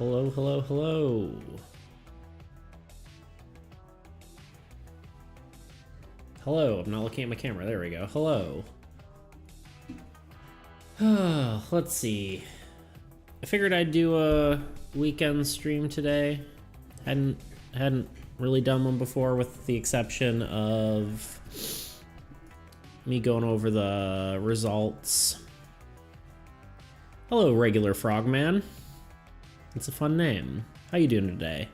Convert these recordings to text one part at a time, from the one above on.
Hello, hello, hello. Hello, I'm not looking at my camera. There we go. Hello. Let's see. I figured I'd do a weekend stream today. Hadn't really done one before, with the exception of me going over the results. Hello, regular frogman. It's a fun name. How you doing today?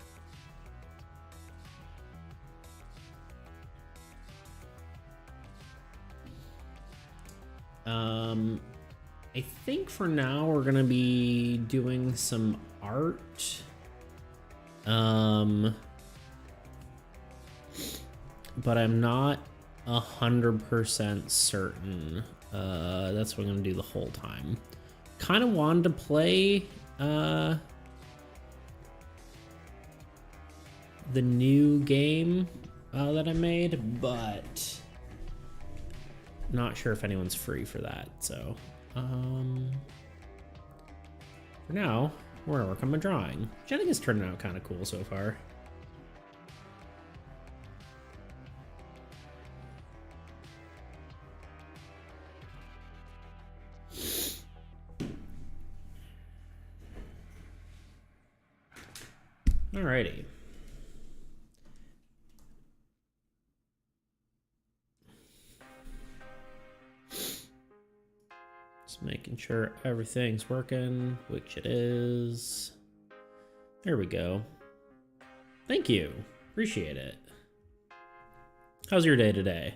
I think for now we're gonna be doing some art. But I'm not 100% certain. That's what I'm gonna do the whole time. Kind of wanted to play the new game that I made, but not sure if anyone's free for that. So for now, we're gonna work on my drawing, which I think is turning out kind of cool so far. Alrighty. Just making sure everything's working, which it is. There we go. Thank you. Appreciate it. How's your day today?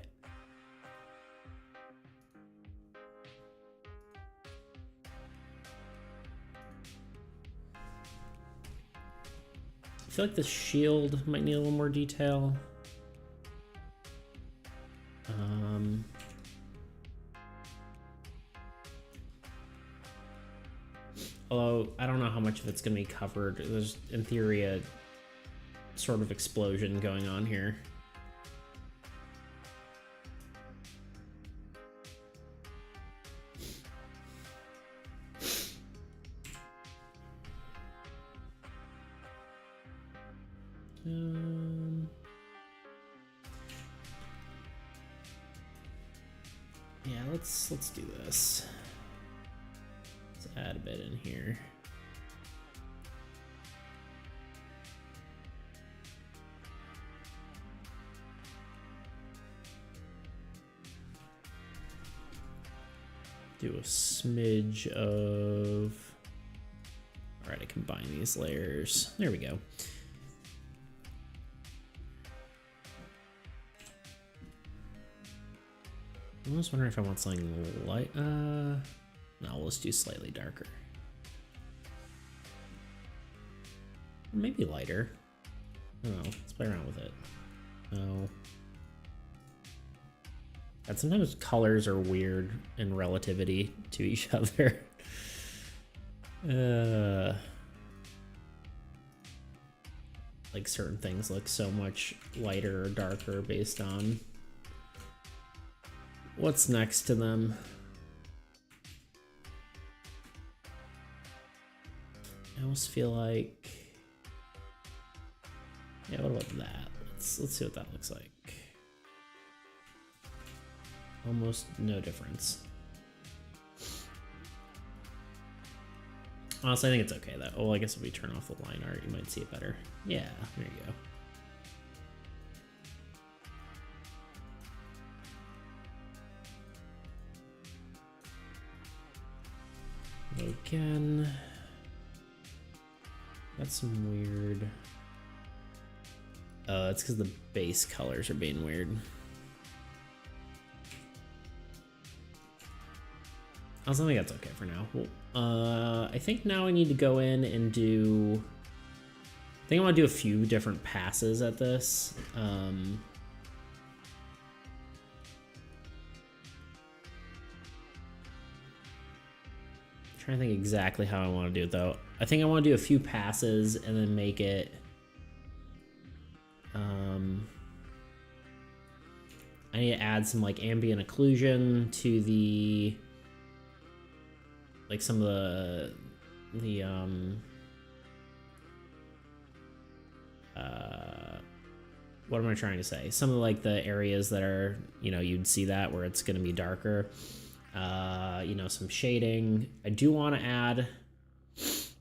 I feel like the shield might need a little more detail. Although I don't know how much of it's gonna be covered. There's, in theory, a sort of explosion going on here. Yeah, let's do this. Let's add a bit in here. Do a smidge of... All right, I combine these layers. There we go. I was wondering if I want something light. No, let's do slightly darker. Maybe lighter. I don't know. Let's play around with it. No. And sometimes colors are weird in relativity to each other. Like certain things look so much lighter or darker based on what's next to them. I almost feel like, yeah, what about that? Let's see what that looks like. Almost no difference. Honestly, I think it's okay though. Oh, I guess if we turn off the line art, you might see it better. Yeah, there you go. Again, that's some weird. It's because the base colors are being weird. I also think that's okay for now. Well, I think now I need to go in and do... I think I want to do a few different passes at this. Trying to think exactly how I want to do it though. I think I want to do a few passes and then make it I need to add some like ambient occlusion to the like some of the what am I trying to say? Some of like the areas that are, you know, you'd see that where it's going to be darker. You know, some shading. I do want to add, this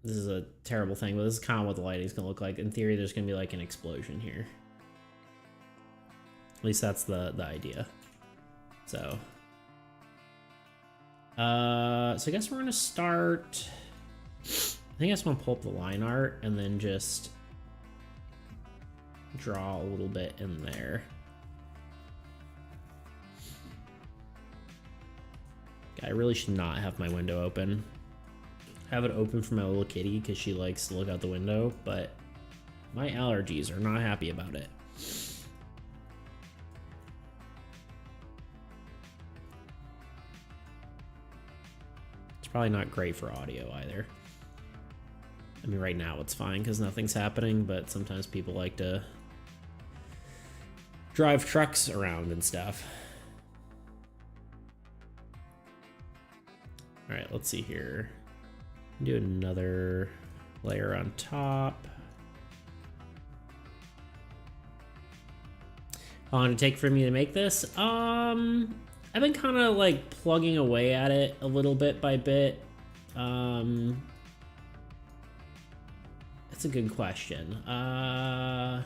is a terrible thing, but this is kind of what the lighting's going to look like. In theory, there's going to be like an explosion here. At least that's the idea. So, so I guess we're going to start, I think I just want to pull up the line art and then just draw a little bit in there. I really should not have my window open. Have it open for my little kitty because she likes to look out the window, but my allergies are not happy about it. It's probably not great for audio either. I mean, right now it's fine because nothing's happening, but sometimes people like to drive trucks around and stuff. All right, let's see here. Do another layer on top. How long did it take for me to make this? I've been kind of like plugging away at it a little bit by bit. That's a good question. I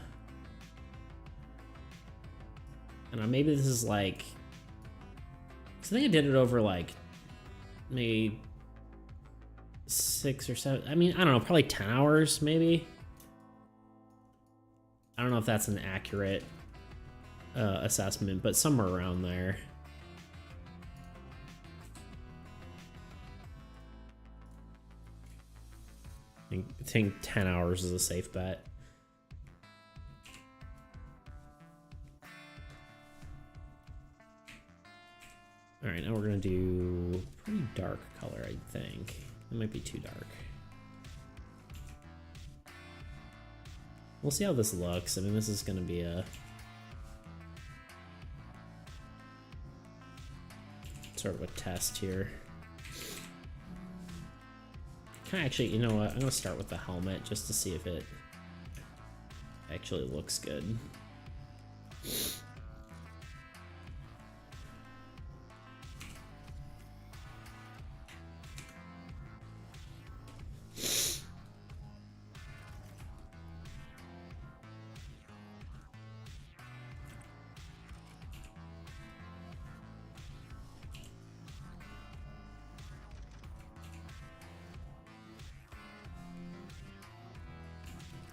don't know, maybe this is like, I think I did it over like maybe 6 or 7. I mean, I don't know, probably 10 hours maybe. I don't know if that's an accurate assessment, but somewhere around there. I think 10 hours is a safe bet. All right, now we're gonna do pretty dark color, I think. It might be too dark. We'll see how this looks. I mean, this is gonna be a sort of a test here. Can I actually, you know what? I'm gonna start with the helmet just to see if it actually looks good.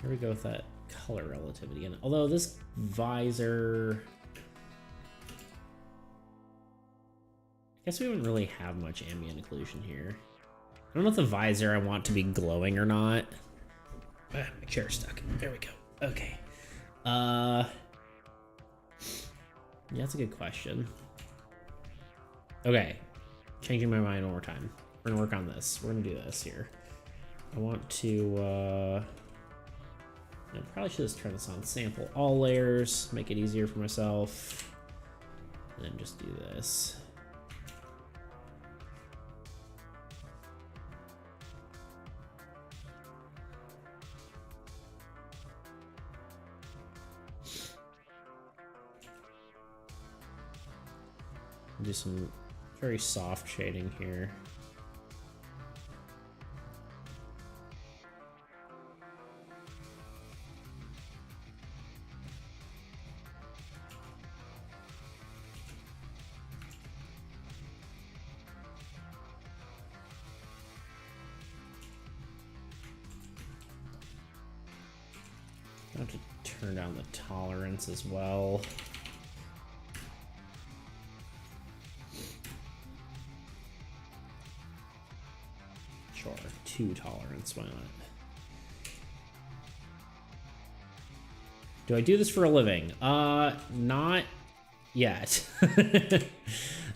Here we go with that color relativity. And although this visor, I guess we don't really have much ambient occlusion here. I don't know if the visor I want to be glowing or not. Ah, my chair's stuck. There we go. Okay. Yeah, that's a good question. Okay. Changing my mind one more time. We're gonna work on this. We're gonna do this here. I want to, I probably should just turn this on sample all layers, make it easier for myself, and then just do this. Do some very soft shading here. I have to turn down the tolerance as well. Sure, 2 tolerance, why not? Do I do this for a living? Not yet.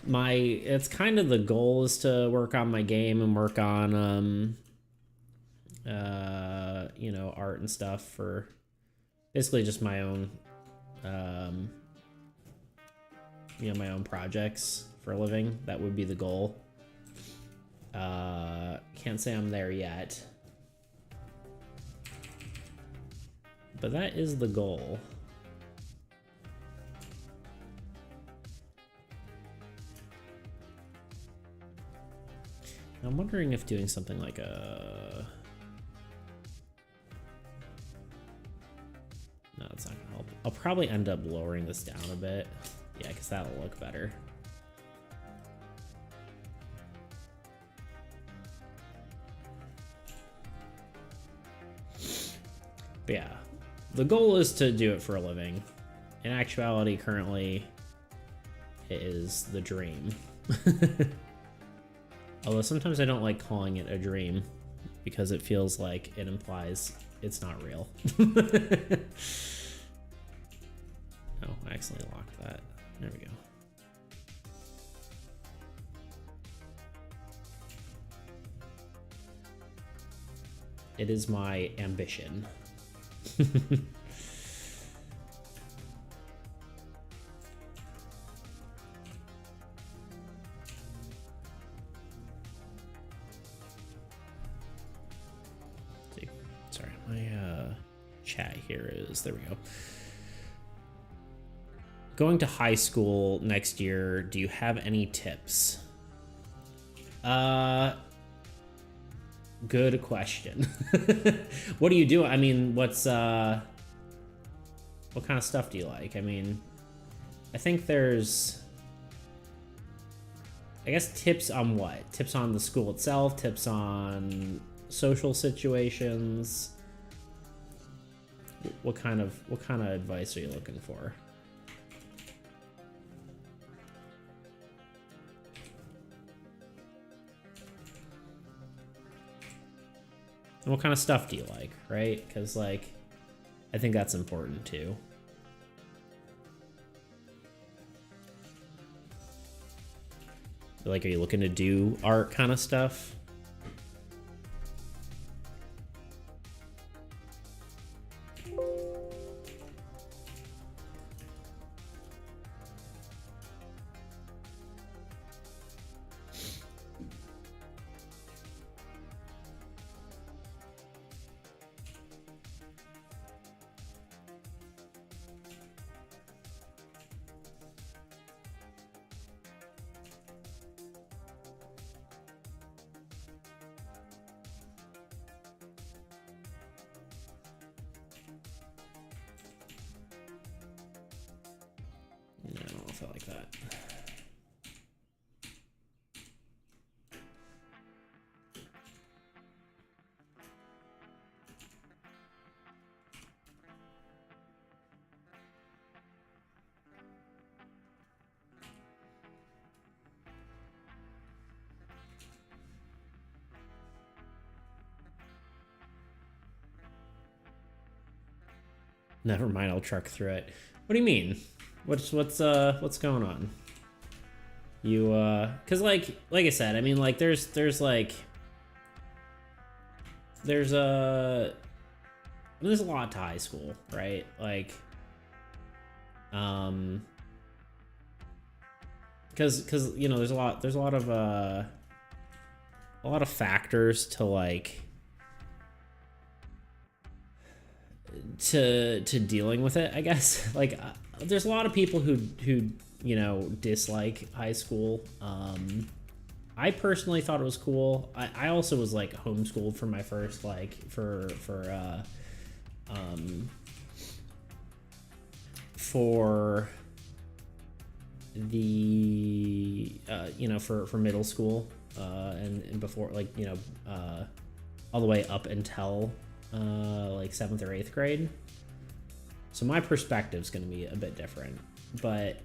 It's kind of the goal is to work on my game and work on, you know, art and stuff for basically just my own, you know, my own projects for a living. That would be the goal. Can't say I'm there yet. But that is the goal. I'm wondering if doing something like a... No, it's not gonna help. I'll probably end up lowering this down a bit. Yeah, because that'll look better. But yeah, the goal is to do it for a living. In actuality, currently, it is the dream. Although sometimes I don't like calling it a dream because it feels like it implies it's not real. Oh, I accidentally locked that. There we go. It is my ambition. See, sorry, my chat here is, there we go. Going to high school next year, do you have any tips? Good question. What do you do? I mean, what's what kind of stuff do you like? I mean, I think there's, I guess, tips on what? Tips on the school itself, tips on social situations. What kind of advice are you looking for? And what kind of stuff do you like, right? Because, like, I think that's important too. Like, are you looking to do art kind of stuff? No, I don't feel like that. Never mind, I'll truck through it. What do you mean? What's going on? You cause like I said, I mean, like there's a lot to high school, right? Like cause you know, there's a lot of factors to like to dealing with it, I guess. Like there's a lot of people who you know dislike high school. I personally thought it was cool. I also was like homeschooled for my first like for the you know for middle school and before, like, you know, all the way up until like 7th or 8th grade. So my perspective's going to be a bit different, but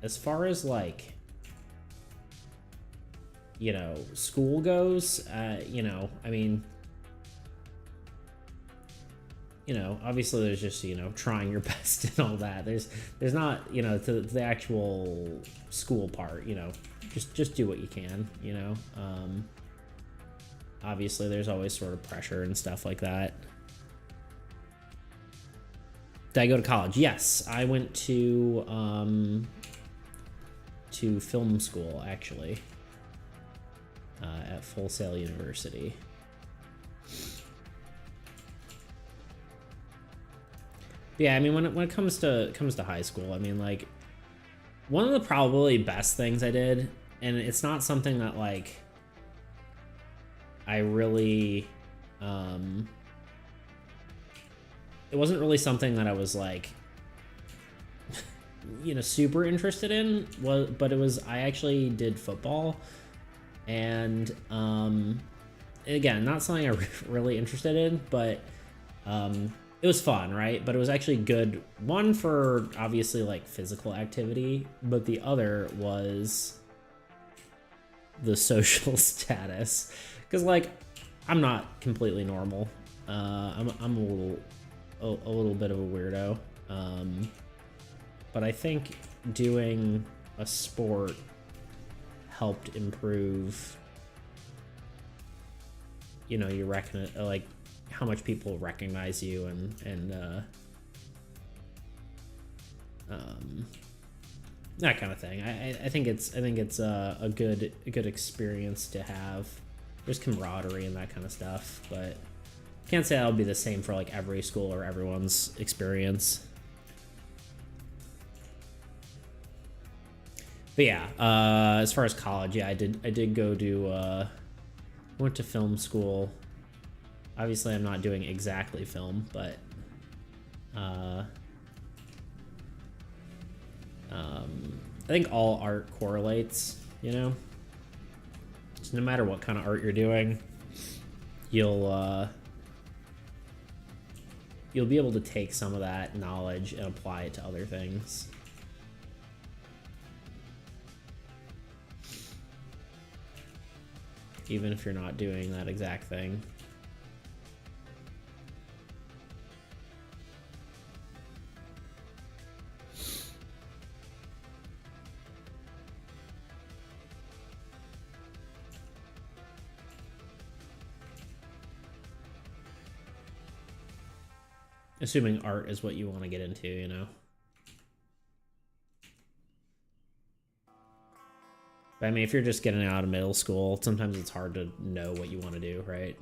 as far as like, you know, school goes, you know, I mean, you know, obviously there's just, you know, trying your best and all that. There's not, you know, to the actual school part, you know, just do what you can, you know. Obviously there's always sort of pressure and stuff like that. Did I go to college? Yes, I went to film school, actually, at Full Sail University. Yeah, I mean, when it comes to high school, I mean, like, one of the probably best things I did, and it's not something that, like, I really, it wasn't really something that I was, like, super interested in, but it was, I actually did football, and, again, not something I really interested in, but, it was fun, right? But it was actually good, one, for obviously like physical activity, but the other was the social status, because like I'm not completely normal. I'm a little bit of a weirdo, but I think doing a sport helped improve, you reckon like how much people recognize you, and that kind of thing. I think it's a good experience to have. There's camaraderie and that kind of stuff, but can't say that'll be the same for like every school or everyone's experience. But yeah, as far as college, yeah, I did go to went to film school. Obviously, I'm not doing exactly film, but I think all art correlates, So no matter what kind of art you're doing, you'll be able to take some of that knowledge and apply it to other things. Even if you're not doing that exact thing. Assuming art is what you want to get into, But I mean, if you're just getting out of middle school, sometimes it's hard to know what you want to do, right?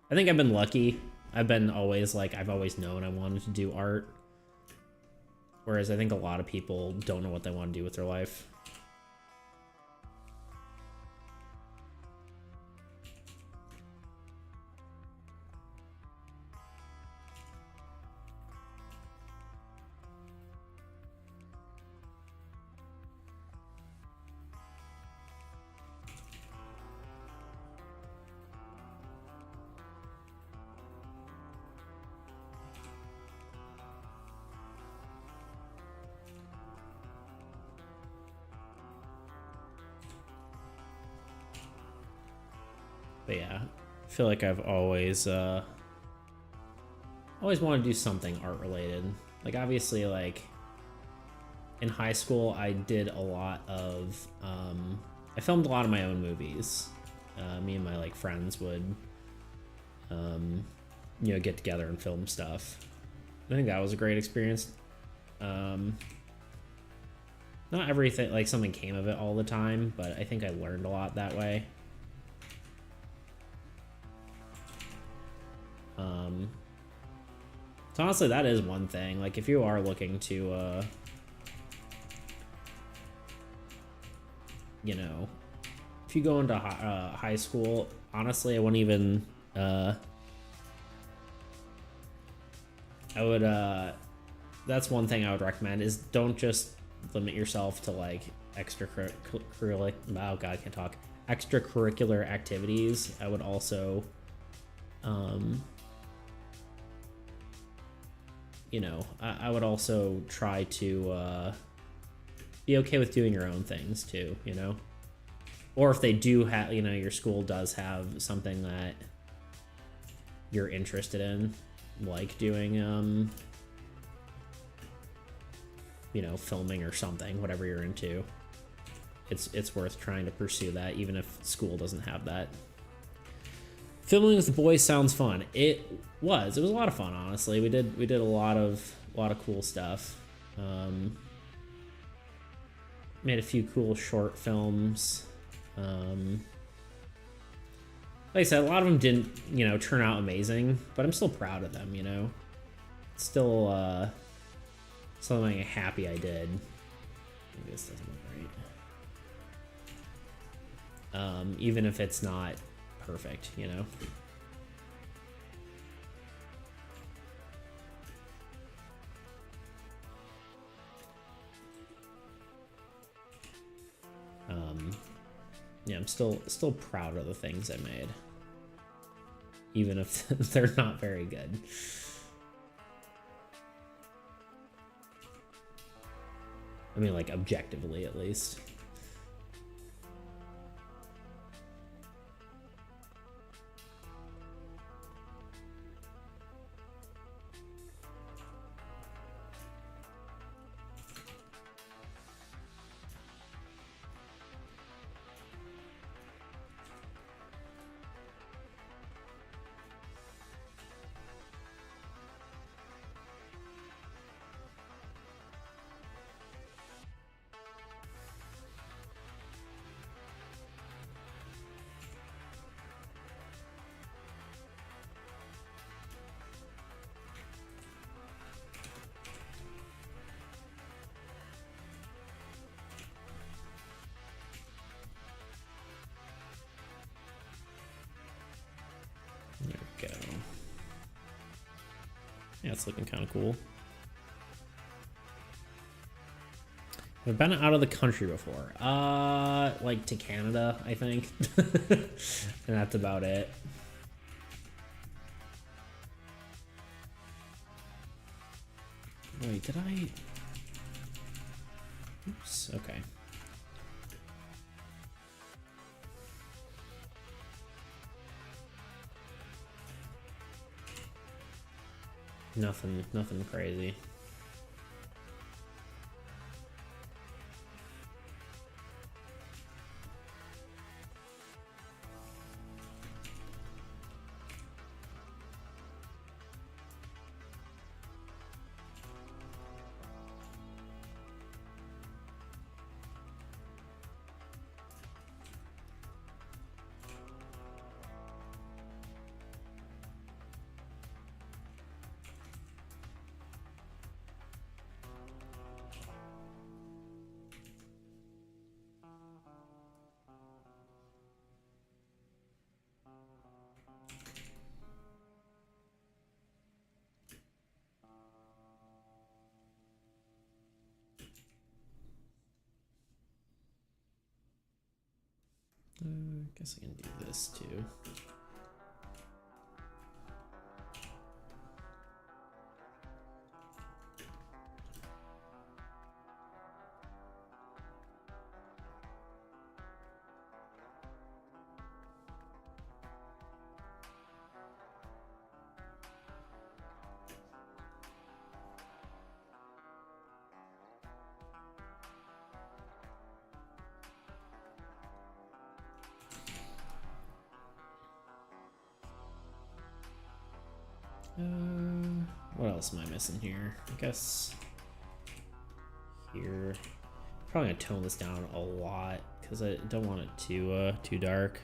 I think I've been lucky. I've always known I wanted to do art. Whereas I think a lot of people don't know what they want to do with their life. But yeah, I feel like I've always wanted to do something art related. Like obviously, like in high school, I did a lot of I filmed a lot of my own movies. Me and my like friends would get together and film stuff. I think that was a great experience. Not everything, like something came of it all the time, but I think I learned a lot that way. So honestly, that is one thing. Like, if you are looking to, if you go into high school, honestly, I wouldn't even, I would, that's one thing I would recommend is don't just limit yourself to, like, extracurricular, oh god, I can't talk, extracurricular activities. I would also, I would also try to be okay with doing your own things too, Or if they do have, your school does have something that you're interested in, like doing, filming or something, whatever you're into. It's worth trying to pursue that, even if school doesn't have that. Filming with the boys sounds fun. It was a lot of fun, honestly. We did a lot of cool stuff. Made a few cool short films. Like I said, a lot of them didn't, turn out amazing, but I'm still proud of them, It's still Something I'm happy I did. Maybe this doesn't look right. Even if it's not perfect, you know? Yeah, I'm still proud of the things I made. Even if they're not very good. I mean, like, objectively, at least. There we go. Yeah, it's looking kind of cool. I've been out of the country before. Like to Canada, I think. And that's about it. Wait, did I? Oops, okay. Nothing crazy. Guess I can do this too. What else am I missing here? I guess here. Probably gonna tone this down a lot because I don't want it too dark.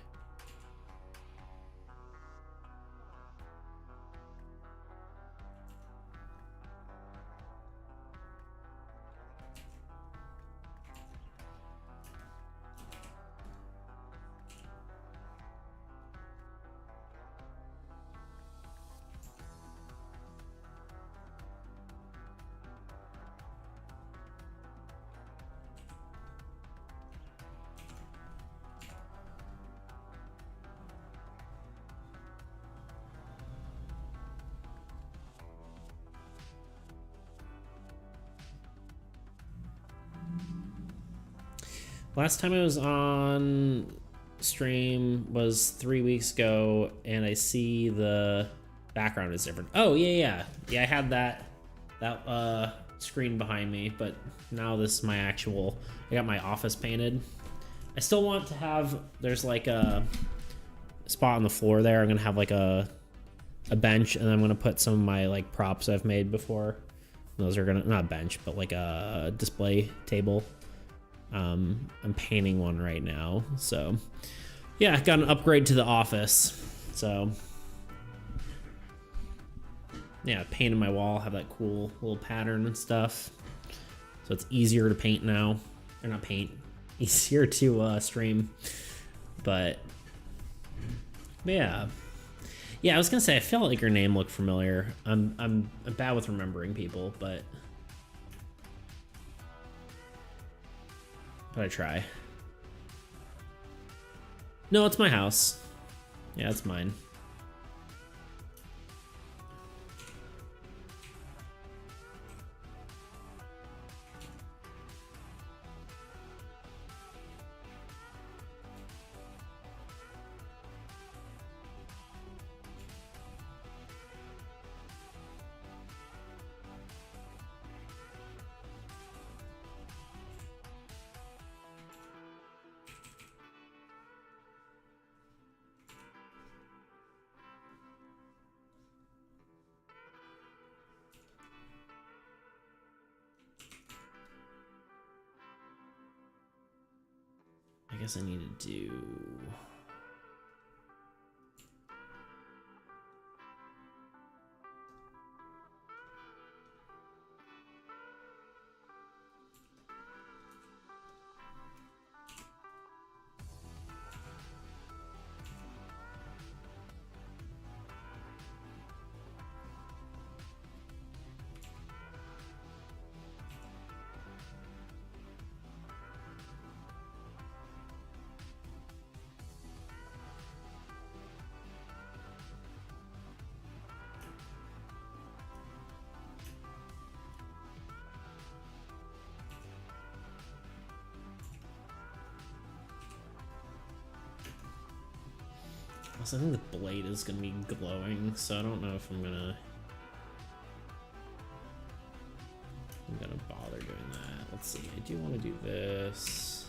Last time I was on stream was 3 weeks ago, and I see the background is different. Oh, yeah. I had that screen behind me, but now this is my actual, I got my office painted. I still want to have, there's like a spot on the floor there. I'm gonna have like a bench, and I'm gonna put some of my like props I've made before. Those are gonna, not a bench, but like a display table. I'm painting one right now, so yeah, got an upgrade to the office. So yeah, painted my wall, have that cool little pattern and stuff. So it's easier to paint now. Or not paint. Easier to stream. But yeah. Yeah, I was gonna say, I felt like your name looked familiar. I'm bad with remembering people, but I try. No, it's my house. Yeah, it's mine. I guess I need to do... I think the blade is gonna be glowing, so I don't know if I'm gonna bother doing that. Let's see, I do want to do this.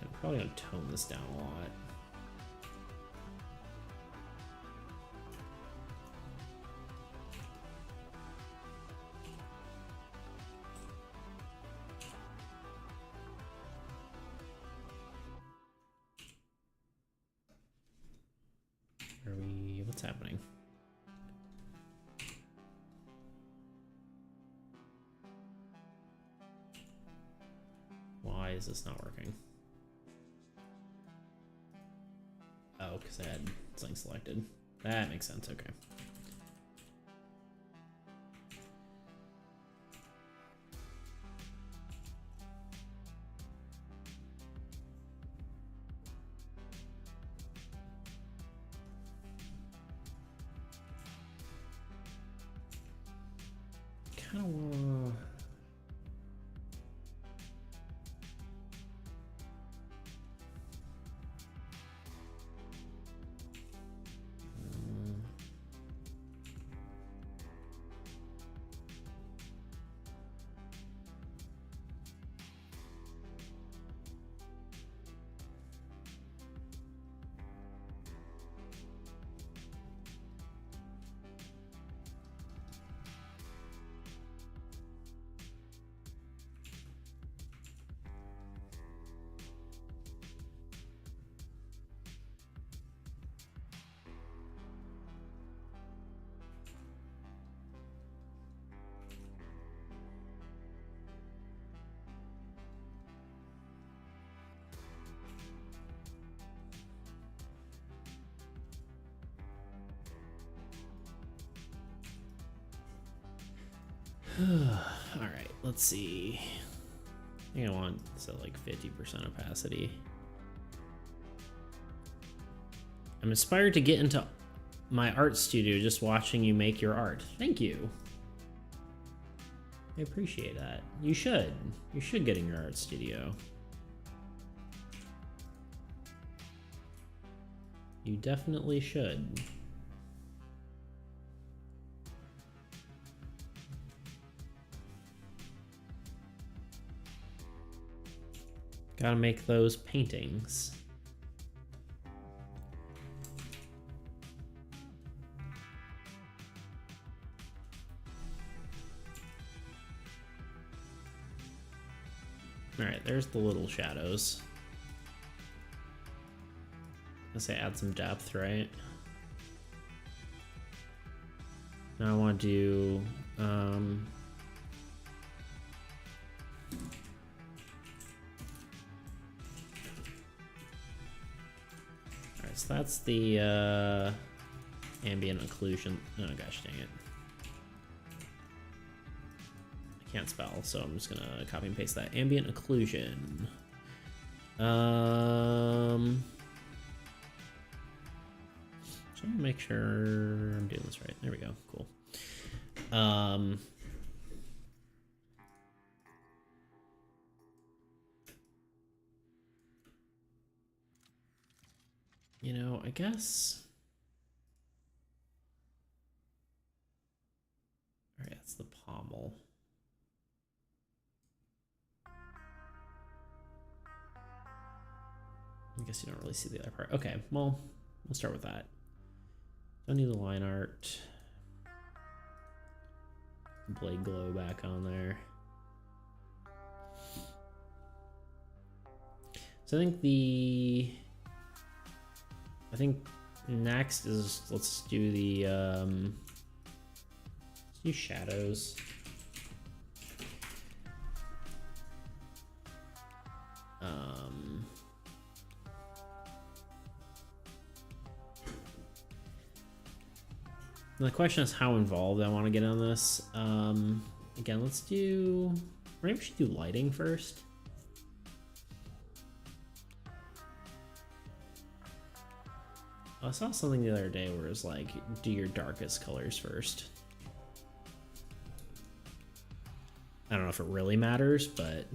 I'm probably gonna tone this down a lot. What's happening? Why is this not working? Oh, because I had something selected. That makes sense, okay. Kind of want to... Alright, let's see. I think I want this at like 50% opacity. I'm inspired to get into my art studio just watching you make your art. Thank you. I appreciate that. You should. You should get in your art studio. You definitely should. Gotta make those paintings. Alright, there's the little shadows. I say add some depth, right? Now I want to do alright, so that's the ambient occlusion. Oh gosh dang it. I can't spell, so I'm just gonna copy and paste that. Ambient occlusion. So I'm gonna make sure I'm doing this right. There we go. Cool. You know, I guess. All right, that's the pommel. I guess you don't really see the other part. Okay, well, we'll start with that. Don't need the line art. Blade glow back on there. So I think next is let's do the let's do shadows. The question is how involved I want to get on this. Again, let's do. Maybe we should do lighting first. I saw something the other day where it was like, do your darkest colors first. I don't know if it really matters, but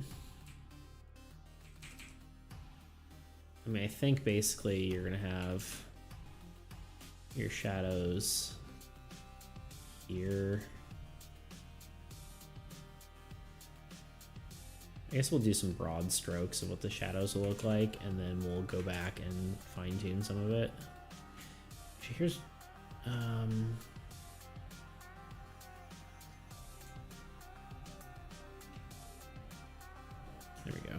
I mean, I think basically you're gonna have your shadows here. I guess we'll do some broad strokes of what the shadows will look like, and then we'll go back and fine tune some of it. Actually, here's there we go.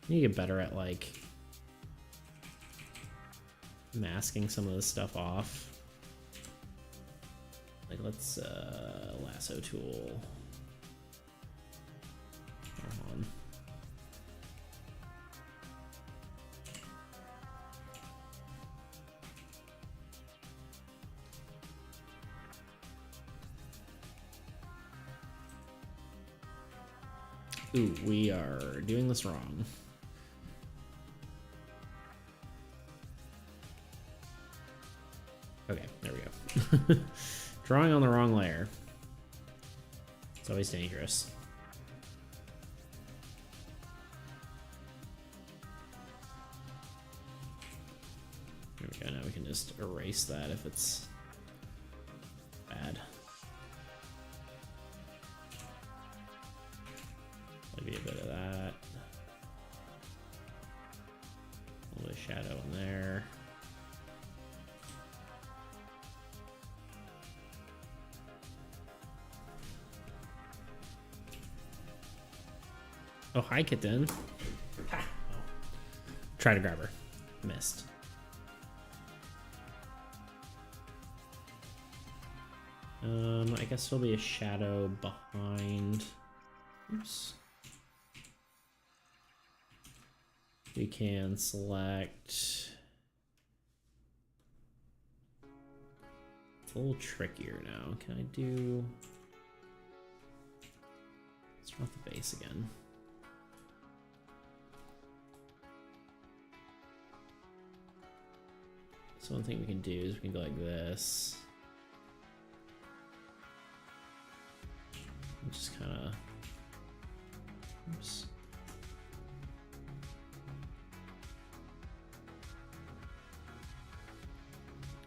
I need to get better at like masking some of this stuff off. Like let's lasso tool. Come on. Ooh, we are doing this wrong. Okay, there we go. Drawing on the wrong layer. It's always dangerous. There we go, now we can just erase that if it's bad. Maybe a bit of that. A little bit of shadow in there. Oh, hi, kitten. Ha. Oh. Try to grab her. Missed. I guess there'll be a shadow behind. Oops. We can select. It's a little trickier now. Can I do? Let's start with the base again. So one thing we can do is we can go like this. And just kind of, oops.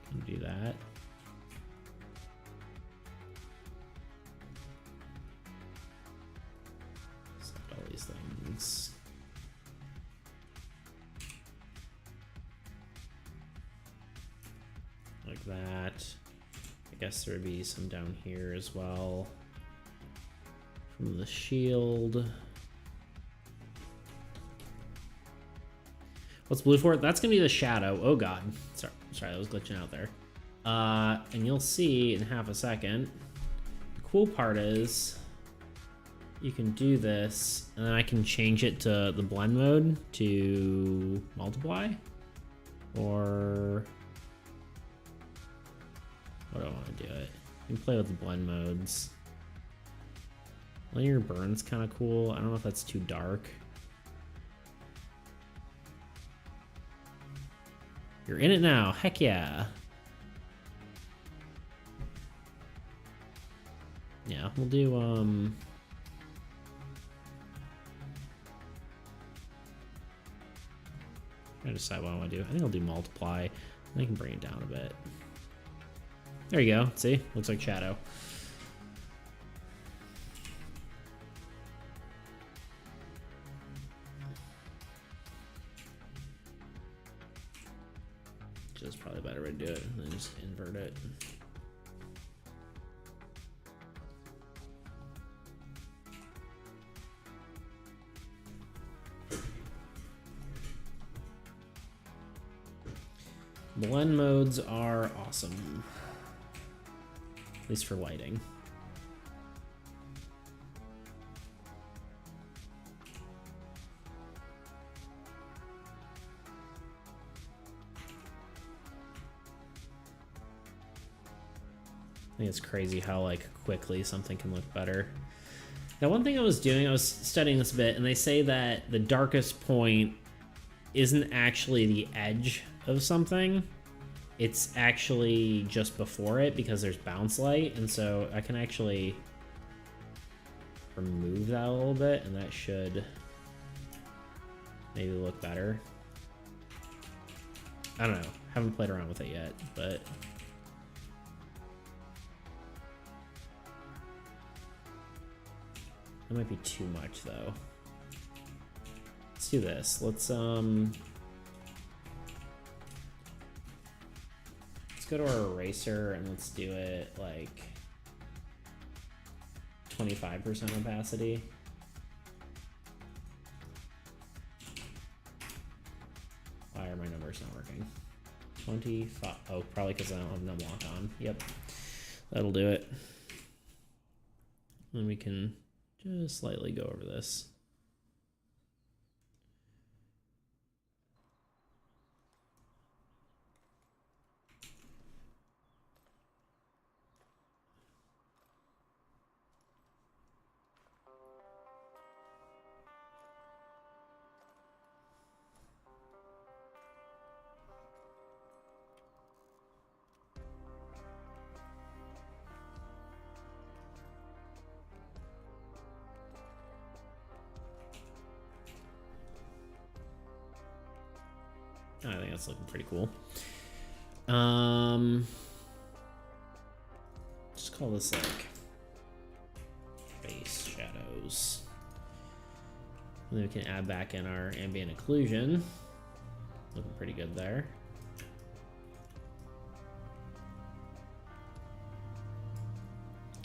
Can do that. Select all these things. Like that. I guess there would be some down here as well. From the shield. What's blue for? That's gonna be the shadow. Oh god. Sorry, that was glitching out there. And you'll see in half a second. The cool part is you can do this, and then I can change it to the blend mode to multiply. Or what do I want to do it? You can play with the blend modes. Linear burn's kind of cool. I don't know if that's too dark. You're in it now. Heck yeah. Yeah, we'll do trying to decide what I want to do. I think I'll do multiply. I can bring it down a bit. There you go. See? Looks like shadow. Just probably a better way to do it than just invert it. Blend modes are awesome. At least for lighting. I think it's crazy how like quickly something can look better. Now, one thing I was doing, I was studying this a bit, and they say that the darkest point isn't actually the edge of something. It's actually just before it because there's bounce light, and so I can actually remove that a little bit, and that should maybe look better. I don't know. Haven't played around with it yet, but that might be too much though. Let's do this. Let's go to our eraser and let's do it like 25% opacity. Why are my numbers not working? 25. Oh, probably because I don't have num lock on. Yep, that'll do it. And we can just slightly go over this. I think that's looking pretty cool. Just call this like face shadows. And then we can add back in our ambient occlusion. Looking pretty good there.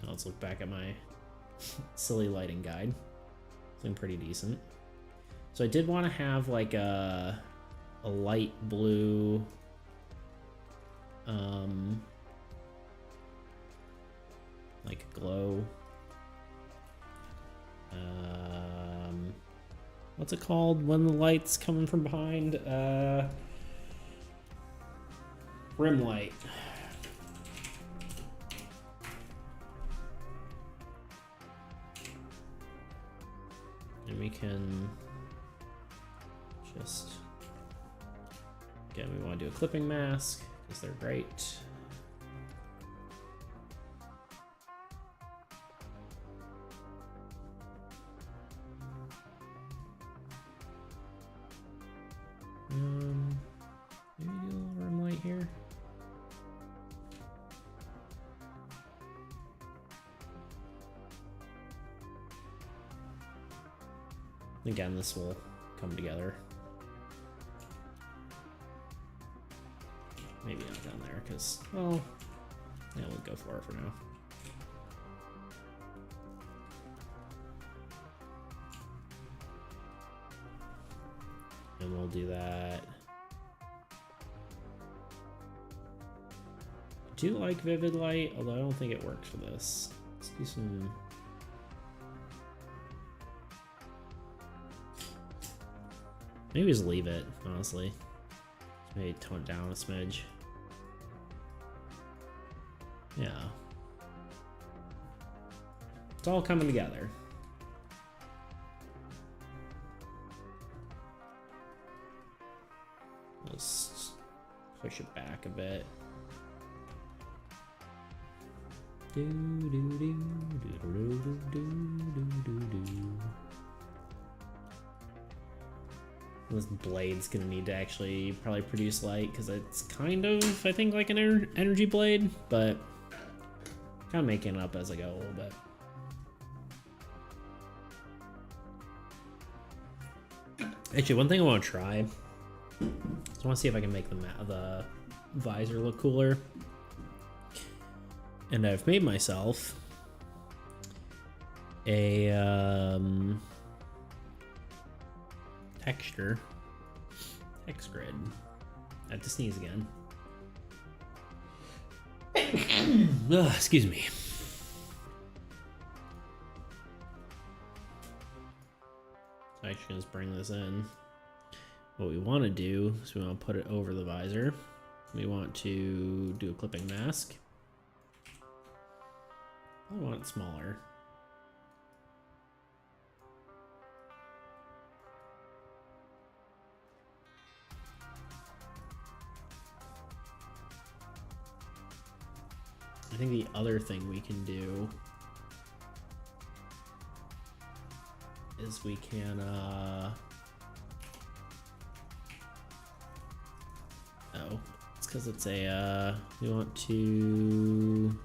Let's look back at my silly lighting guide. Looking pretty decent. So I did want to have like a light blue like glow, what's it called when the light's coming from behind? Rim light. And we can just, again, we want to do a clipping mask because they're great. Maybe do a little rim light here. Again, this will come together. Maybe not down there, because, well, yeah, we'll go for it for now. And we'll do that do like vivid light, although I don't think it works for this. Let's do some... Maybe just leave it, honestly. Maybe tone it down a smidge. Yeah. It's all coming together. Let's push it back a bit. Do do do do do do do do do. This blade's gonna need to actually probably produce light because it's kind of, I think, like an energy blade, but kind of making it up as I go a little bit. Actually, one thing I want to try is I want to see if I can make the visor look cooler. And I've made myself a texture text grid. I have to sneeze again. Ugh, excuse me. So actually, let's bring this in. What we want to do is we want to put it over the visor. We want to do a clipping mask. I want it smaller. I think the other thing we can do is we can oh, it's because it's a we want to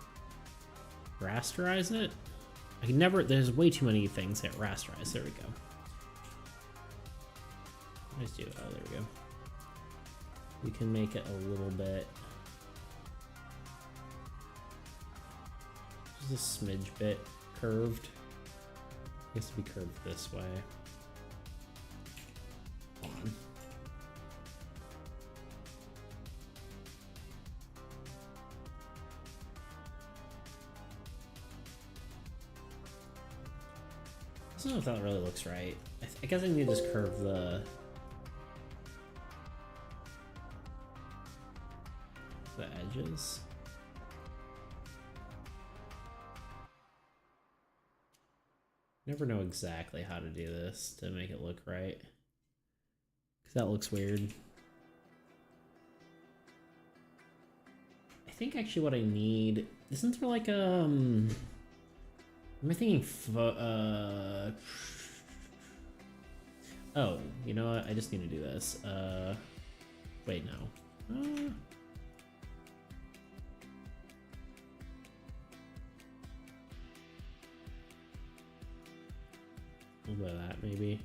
rasterize it. I can never, there's way too many things that rasterize. There we go. Let's do, oh, there we go. We can make it a little bit, just a smidge bit curved. It has to be curved this way. Hold on. I don't know if that really looks right. I guess I need to just curve the edges. Never know exactly how to do this to make it look right, because that looks weird. I think actually what I need, isn't there like am I thinking oh, you know what? I just need to do this. Wait, no. A little bit of that, maybe.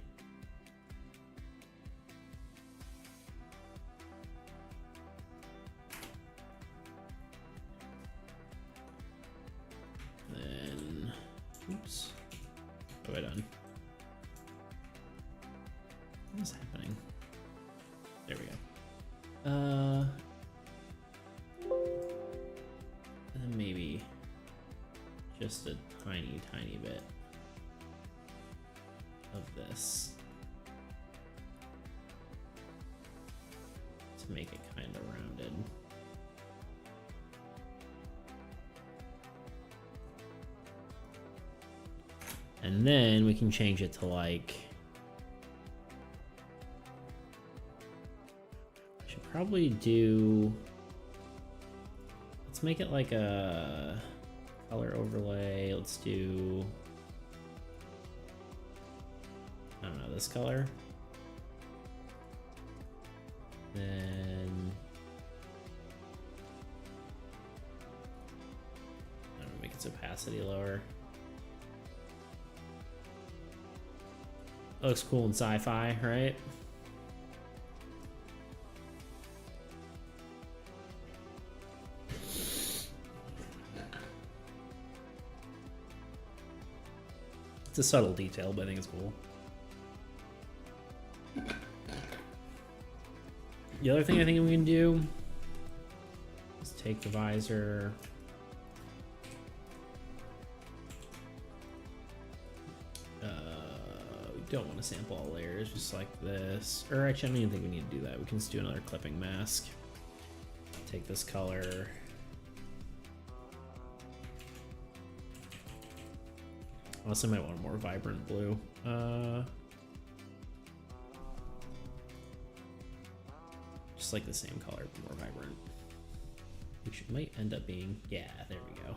Then, oops. What have I done? What is happening? There we go. And then maybe just a tiny, tiny bit of this to make it kind of rounded. And then we can change it to like, should probably do, let's make it like a color overlay. Let's do, I don't know, this color. Then I don't know, make its opacity lower. That looks cool in sci-fi, right? It's a subtle detail, but I think it's cool. The other thing I think we can do Let's take the visor. We don't want to sample all layers, just like this. Or actually, I don't even think we need to do that. We can just do another clipping mask. Take this color. Also, might want a more vibrant blue. Just like the same color, but more vibrant. Which might end up being, yeah, there we go.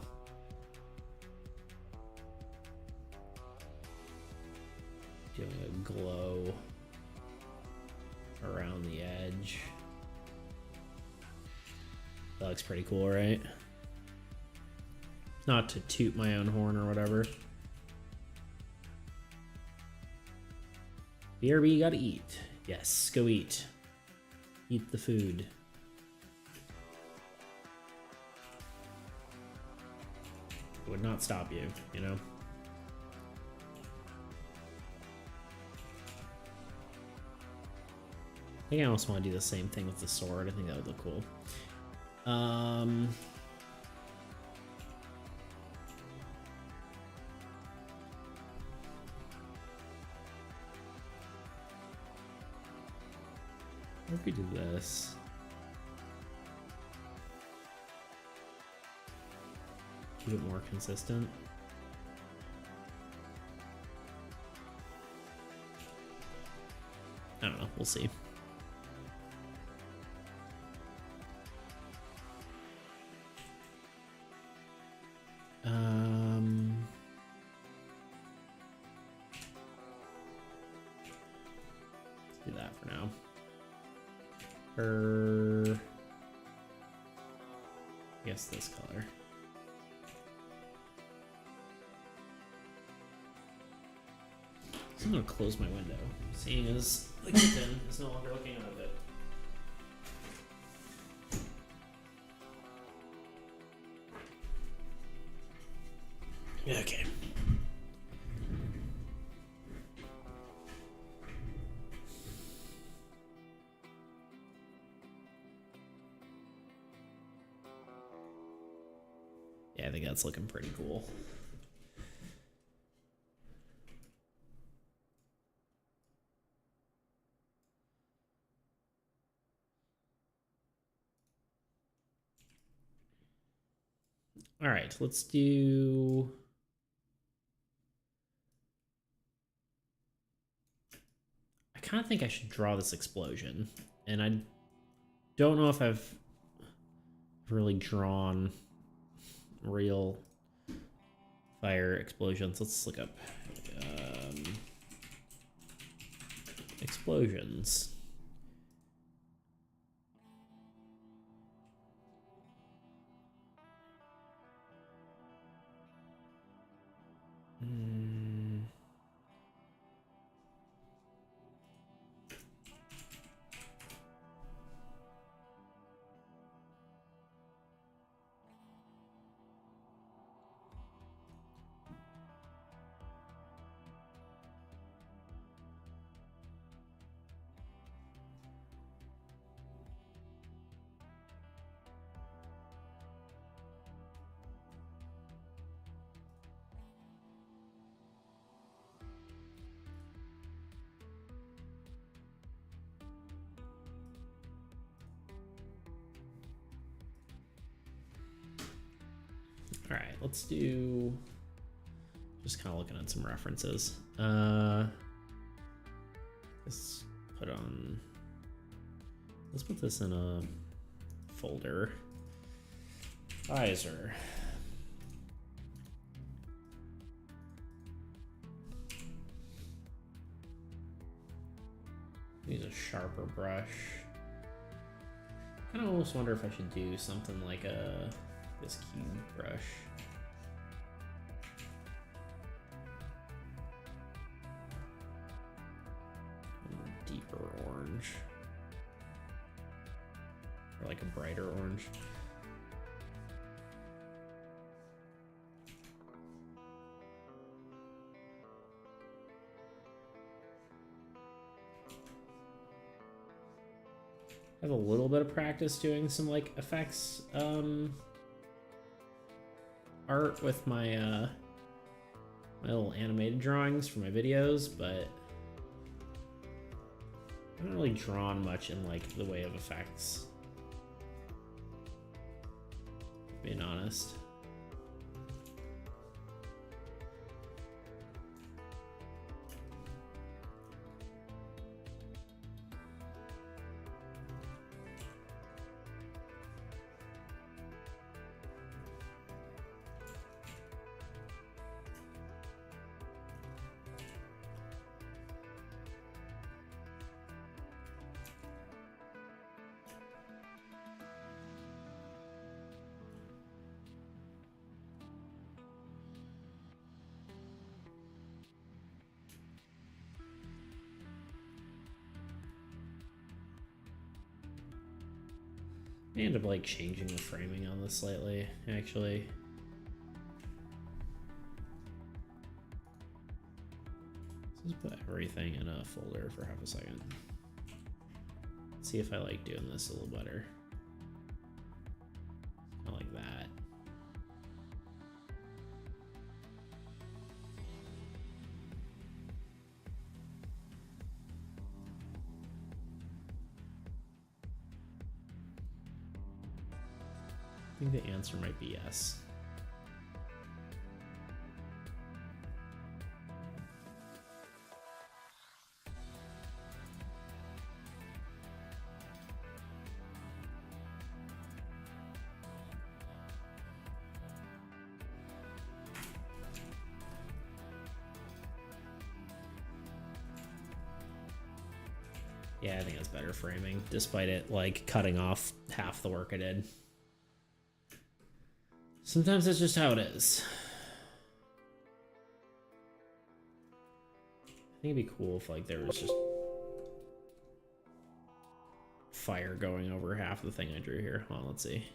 Doing a glow around the edge. That looks pretty cool, right? Not to toot my own horn or whatever. BRB, you gotta eat. Yes, go eat. Eat the food. It would not stop you, you know? I think I also want to do the same thing with the sword. I think that would look cool. What if we do this? Keep it more consistent. I don't know, we'll see. Let's do that for now. I guess this color. So I'm gonna close my window, seeing as the kitten is no longer looking out of it. Okay. Yeah, I think that's looking pretty cool. All right, let's do... I kind of think I should draw this explosion, and I don't know if I've really drawn real fire explosions. Let's look up explosions. All right, let's do, just kind of looking at some references. Let's put this in a folder. Visor. Use a sharper brush. I kind of almost wonder if I should do something like this cube brush. Deeper orange. Or like a brighter orange. have a little bit of practice doing some like effects art with my my little animated drawings for my videos, but I haven't really drawn much in like the way of effects, being honest. I end up like changing the framing on this slightly, actually. Let's just put everything in a folder for half a second. See if I like doing this a little better. Kind of like that. I think the answer might be yes. Yeah, I think it's better framing, despite it like cutting off half the work I did. Sometimes that's just how it is. I think it'd be cool if like there was just fire going over half the thing I drew here. Hold on, let's see.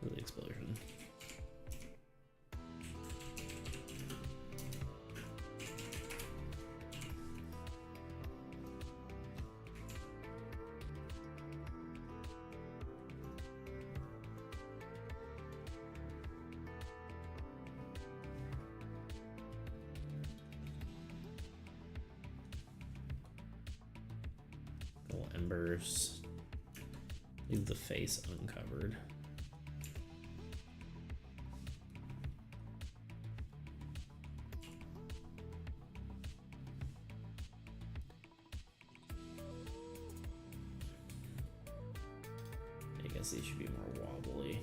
The explosion. Little embers. Leave the face uncovered. I guess these should be more wobbly.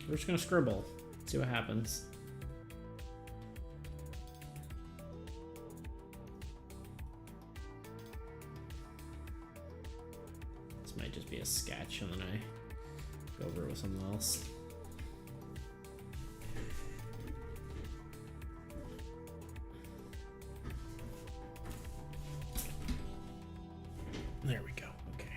We're just gonna scribble, see what happens. This might just be a sketch and then I go over it with something else. There we go. Okay.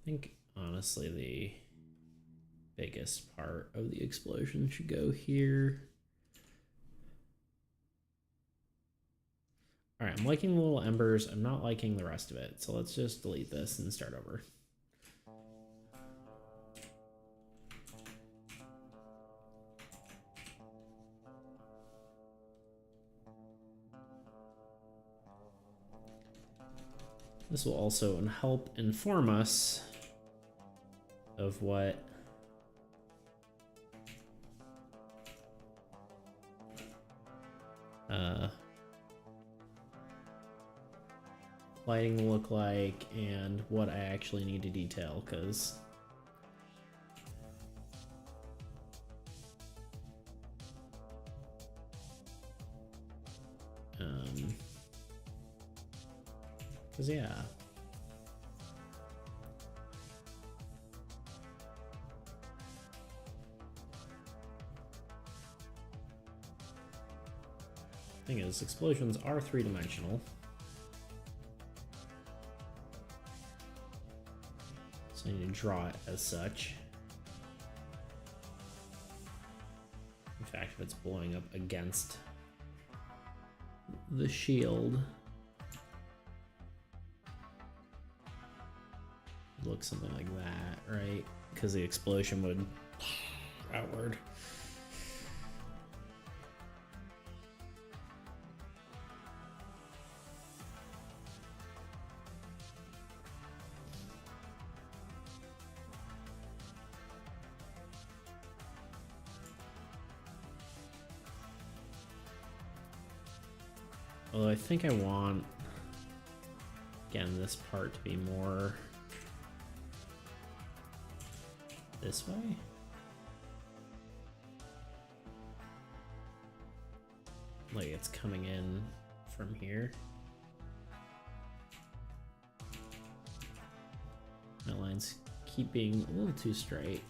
I think honestly the biggest part of the explosion should go here. All right, I'm liking the little embers. I'm not liking the rest of it. So let's just delete this and start over. This will also help inform us of what lighting will look like and what I actually need to detail, because yeah. thing is, explosions are three-dimensional. So I need to draw it as such. In fact, if it's blowing up against the shield, it looks something like that, right? Because the explosion would outward. Although I think I want, again, this part to be more this way. Like it's coming in from here. My lines keep being a little too straight.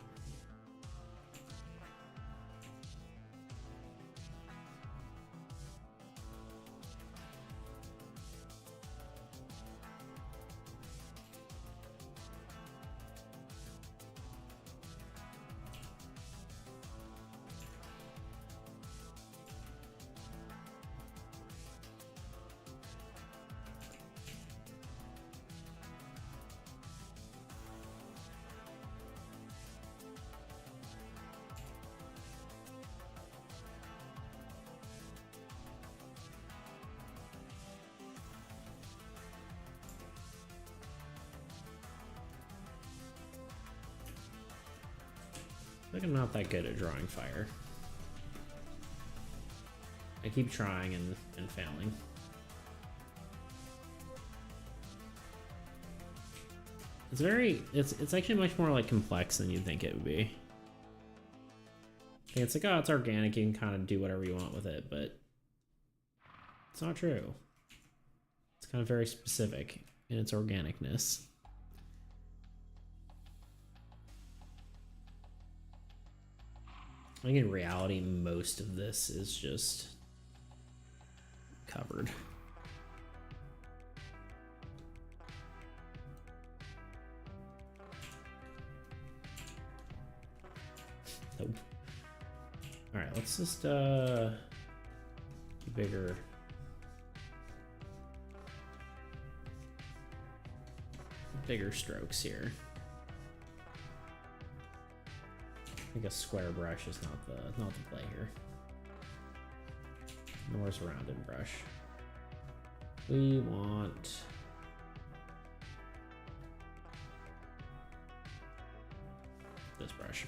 I think I'm not that good at drawing fire. I keep trying and failing. It's actually much more like complex than you'd think it would be. I think it's like, oh, it's organic, you can kind of do whatever you want with it, but it's not true. It's kind of very specific in its organicness. I think in reality, most of this is just covered. Nope. All right, let's just do bigger strokes here. I think a square brush is not the play here. Nor is a rounded brush. We want this brush.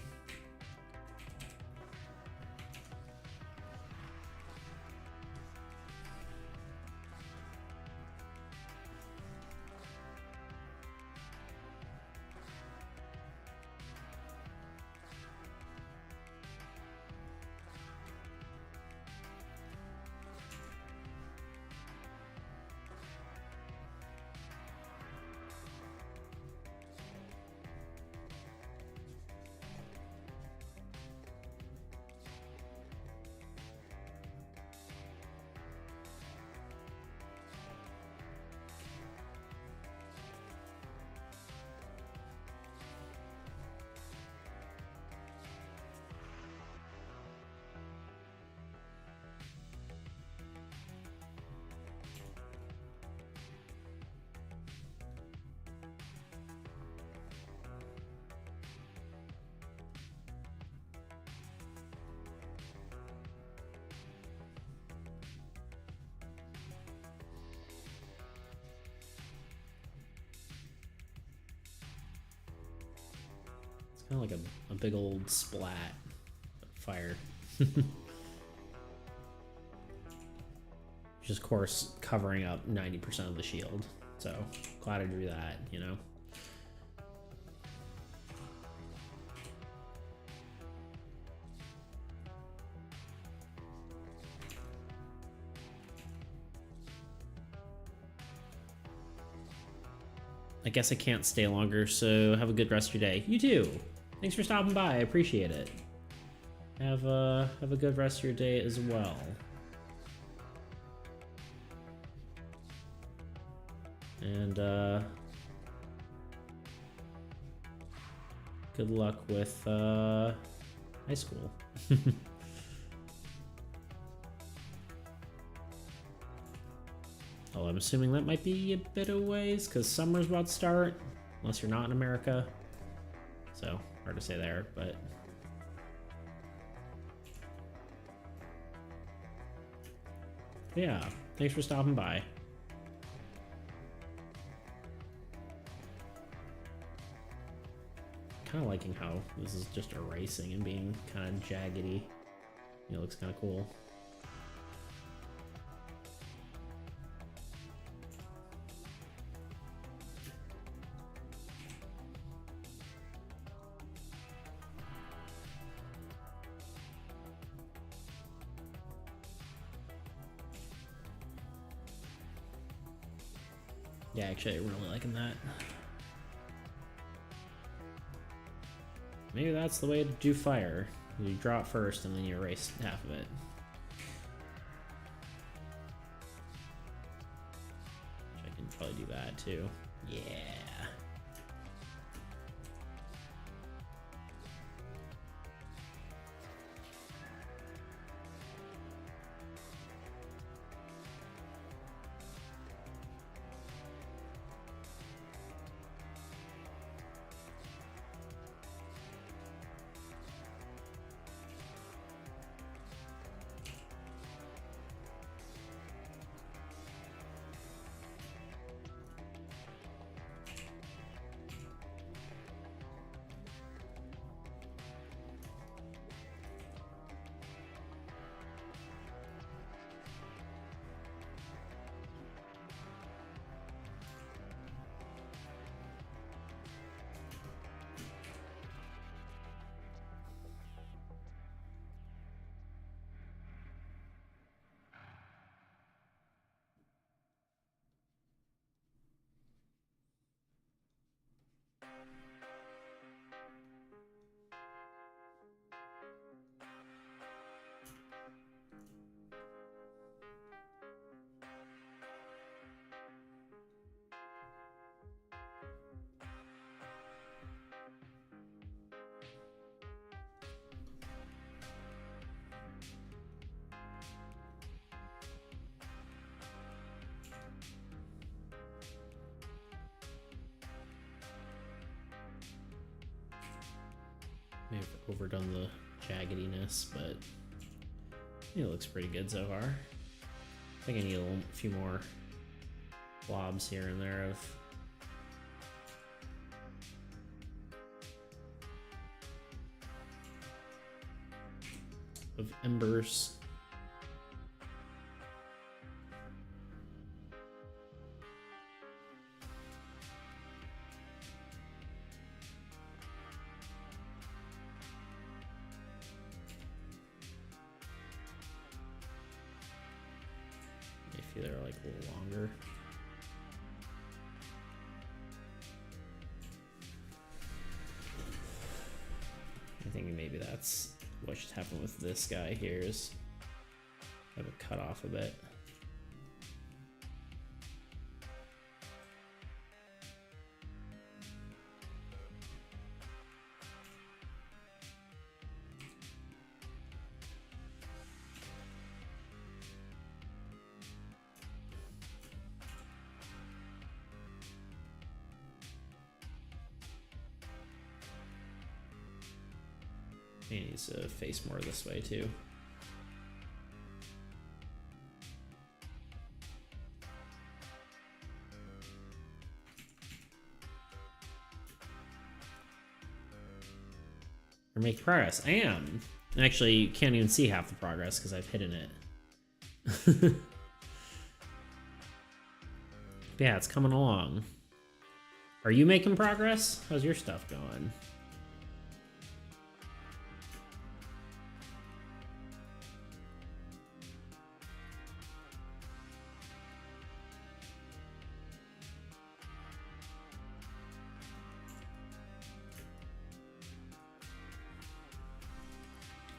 Kind of like a big old splat of fire. Which is, of course, covering up 90% of the shield. So, glad I drew that, you know? I guess I can't stay longer, so have a good rest of your day. You too! Thanks for stopping by, I appreciate it. Have a good rest of your day as well. And good luck with high school. Oh, I'm assuming that might be a bit of ways because summer's about to start, unless you're not in America. So hard to say there, but yeah, thanks for stopping by. Kind of liking how this is just erasing and being kind of jaggedy. It looks kind of cool. Yeah, actually, I'm really liking that. Maybe that's the way to do fire. You draw it first and then you erase half of it. Which I can probably do that too. Yeah. May have overdone the jaggediness, but it looks pretty good so far. I think I need a few more blobs here and there of embers. They're like a little longer. I'm thinking maybe that's what should happen with this guy here is have it cut off a bit. He needs to face more this way too. Or make progress. I am. Actually, you can't even see half the progress because I've hidden it. Yeah, it's coming along. Are you making progress? How's your stuff going?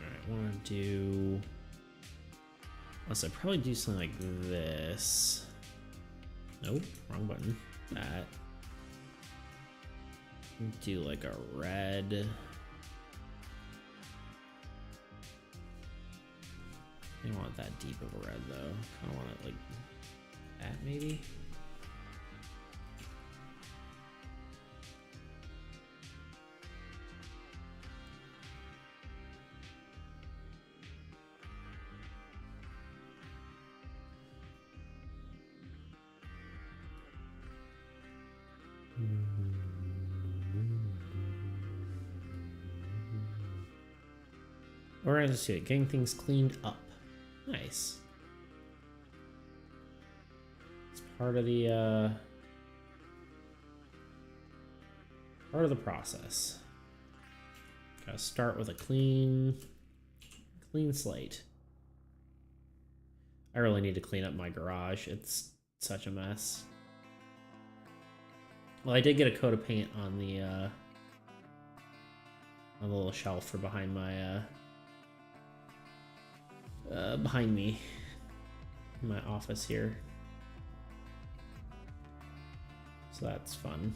I want to do... Unless I probably do something like this. Nope, wrong button. that. Do like a red. I don't want that deep of a red though. Kind of want it like that maybe. Or let's do it. Getting things cleaned up. Nice. It's part of the process. Gotta start with a clean slate. I really need to clean up my garage. It's such a mess. Well, I did get a coat of paint on the little shelf for behind my behind me in my office here. So that's fun.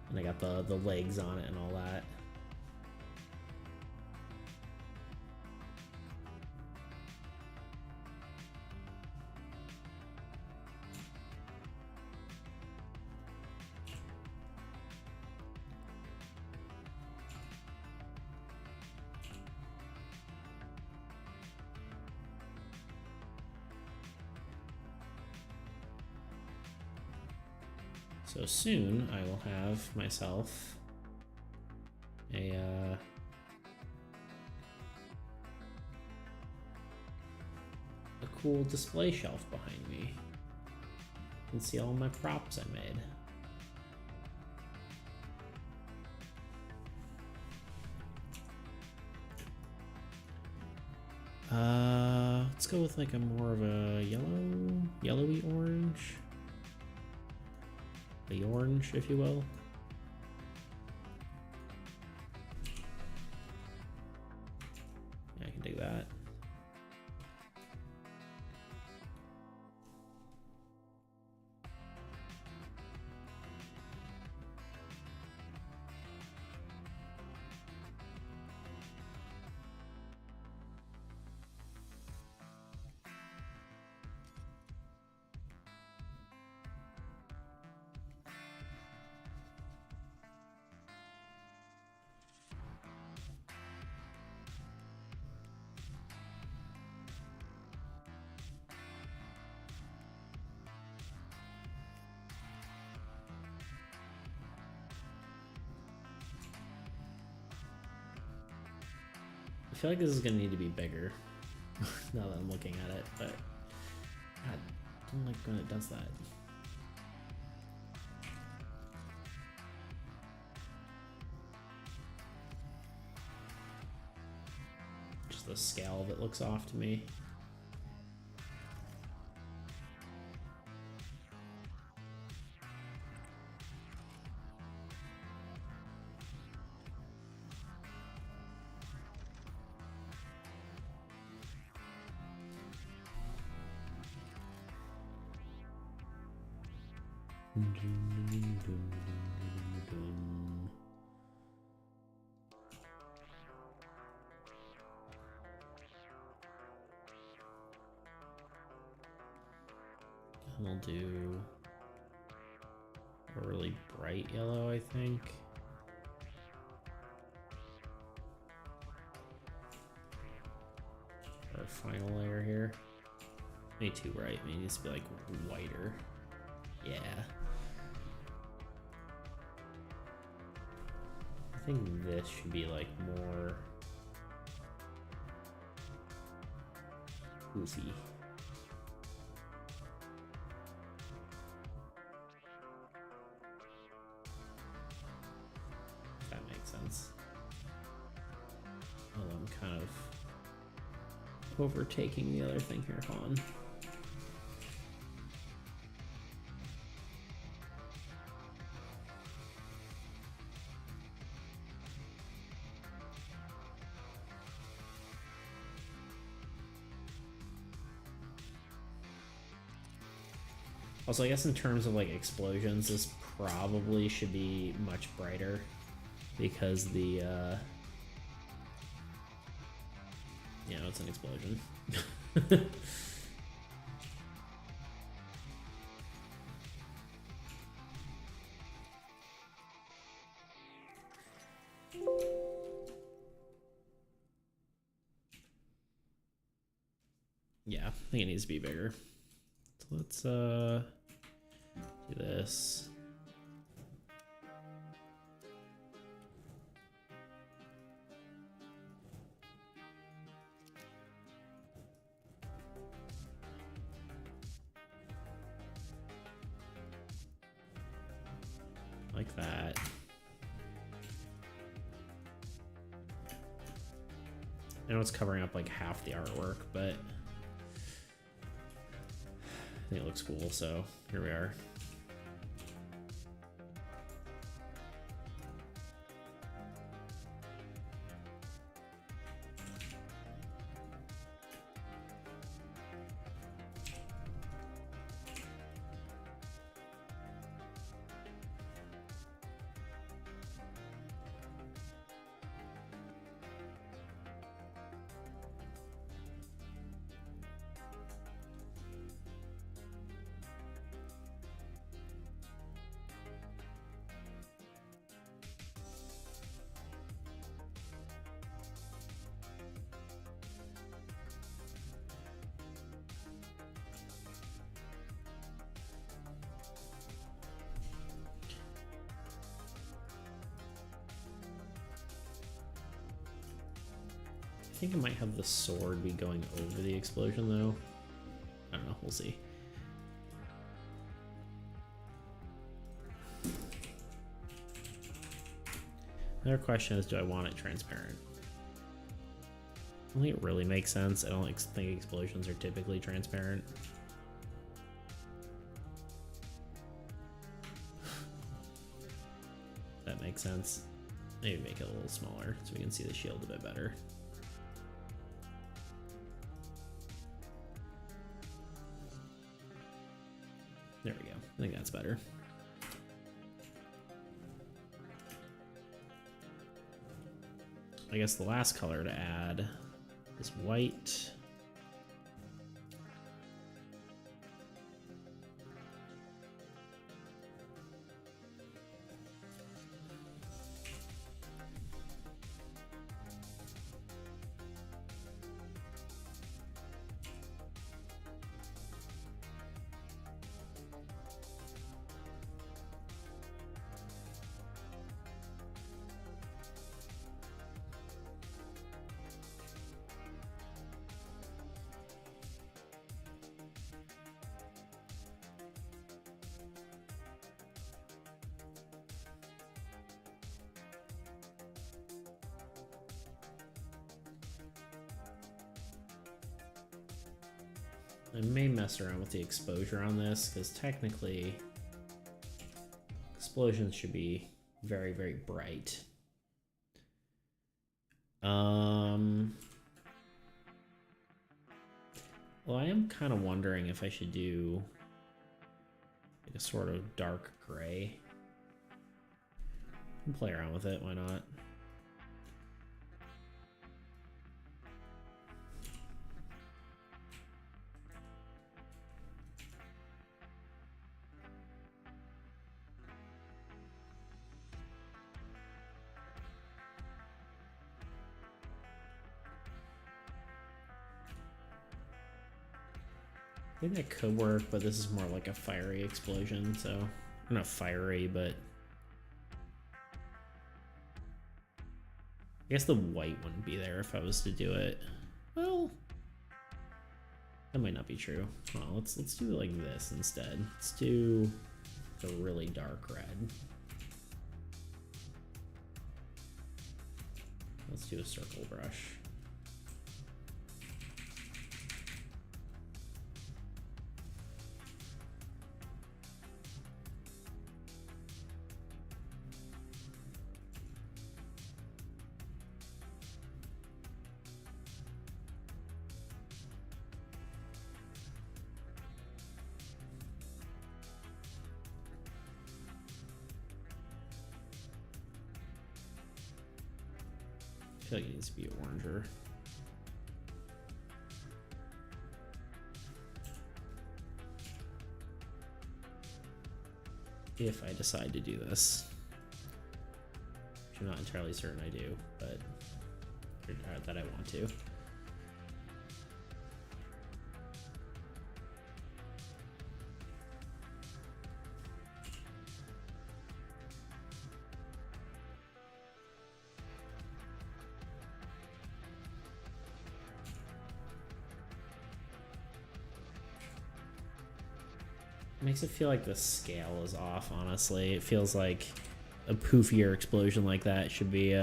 And I got the legs on it and all that. So soon I will have myself a cool display shelf behind me. You can see all my props I made. Let's go with like a more of a yellowy orange. The orange, if you will. Yeah, I can do that. I feel like this is gonna need to be bigger now that I'm looking at it, but God, I don't like when it does that. Just the scale of it looks off to me. And we'll do a really bright yellow, I think. Our final layer here. Maybe too bright, maybe it needs to be like whiter. Yeah. I think this should be like more poofy. If that makes sense. Although I'm kind of overtaking the other thing here, hold on. Also, I guess in terms of like explosions, this probably should be much brighter because the you know, it's an explosion. Yeah, I think it needs to be bigger. So let's do this. Like that. I know it's covering up like half the artwork, but I think it looks cool, so here we are. I think I might have the sword be going over the explosion, though. I don't know. We'll see. Another question is, do I want it transparent? I don't think it really makes sense. I don't think explosions are typically transparent. That makes sense. Maybe make it a little smaller so we can see the shield a bit better. There we go. I think that's better. I guess the last color to add is white. I may mess around with the exposure on this because technically explosions should be very, very bright. Well, I am kind of wondering if I should do like a sort of dark gray. Play around with it, why not? I think that could work, but this is more like a fiery explosion, so not fiery, but I guess the white wouldn't be there if I was to do it. Well, that might not be true. Well, let's do it like this instead. Let's do a really dark red. Let's do a circle brush. feel like it needs to be oranger. If I decide to do this. Which I'm not entirely certain I do, but that I want to. Makes it feel like the scale is off, honestly. It feels like a poofier explosion like that should be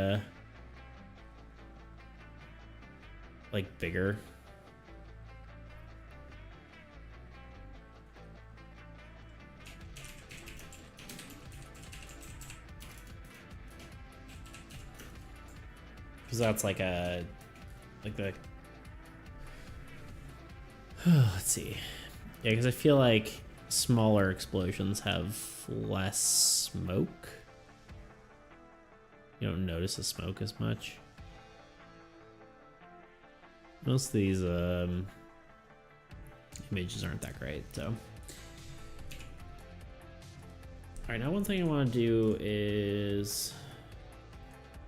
like bigger. Because that's like the let's see. Yeah, because I feel like smaller explosions have less smoke. You don't notice the smoke as much. Most of these images aren't that great, so. Alright, now one thing I want to do is...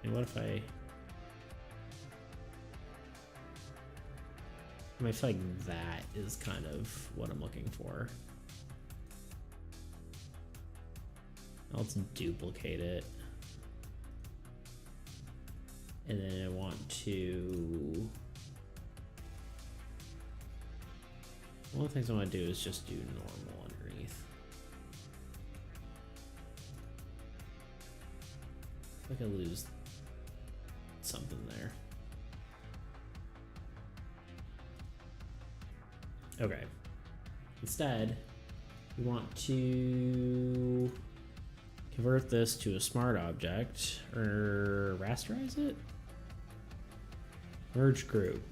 what if I feel like that is kind of what I'm looking for. Let's duplicate it. And then I want to... one of the things I want to do is just do normal underneath. I feel like I lose something there. Okay. Instead, we want to convert this to a smart object, or rasterize it? Merge group.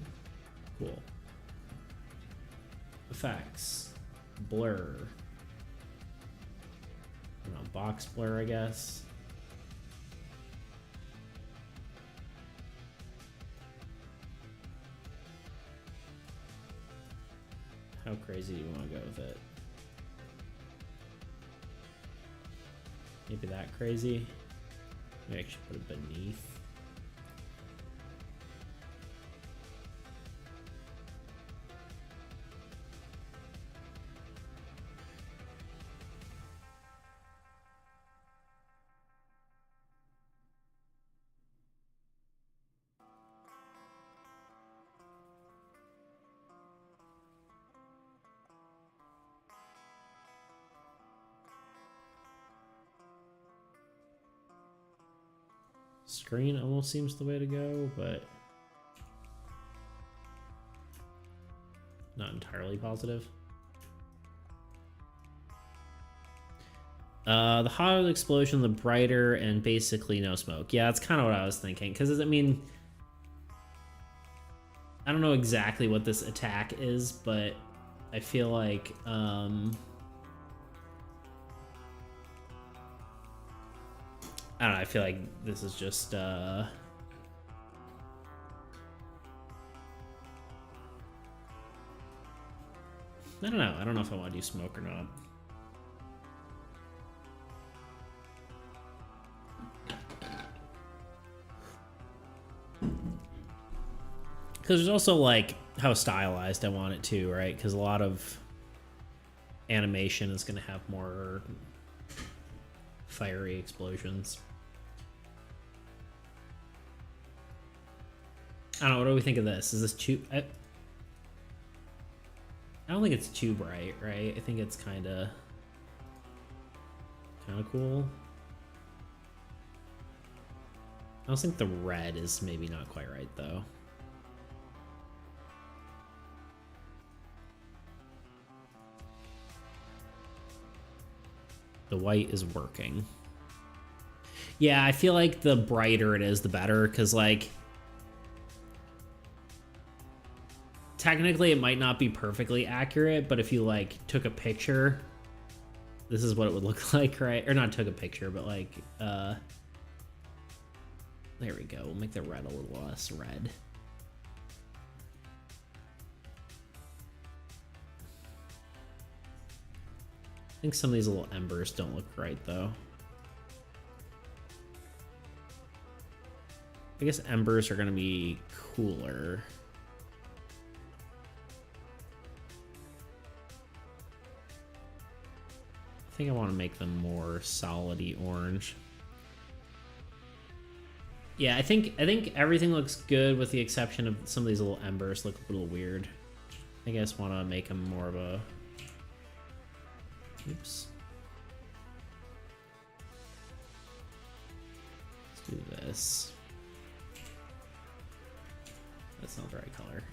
Cool. Effects. Blur. I don't know, box blur, I guess. How crazy do you want to go with it? Maybe that crazy? Maybe I should put it beneath. Screen almost seems the way to go, but not entirely positive. The hotter the explosion, the brighter, and basically no smoke. Yeah, that's kind of what I was thinking. Because, I mean, I don't know exactly what this attack is, but I feel like... I don't know, I feel like this is just, I don't know. I don't know if I want to do smoke or not. Because there's also, like, how stylized I want it to, right? Because a lot of animation is going to have more fiery explosions. I don't know, what do we think of this? Is this too... I don't think it's too bright, right? I think it's kind of cool. I also think the red is maybe not quite right, though. The white is working. Yeah, I feel like the brighter it is, the better, because, like, technically it might not be perfectly accurate, but if you, like, took a picture, this is what it would look like, right? Or not took a picture, but, like, There we go. We'll make the red a little less red. I think some of these little embers don't look right, though. I guess embers are going to be cooler. I think I want to make them more solidy orange. Yeah, I think everything looks good with the exception of some of these little embers look a little weird. I think I just want to make them more of a... Oops. Let's do this. That's not the right color.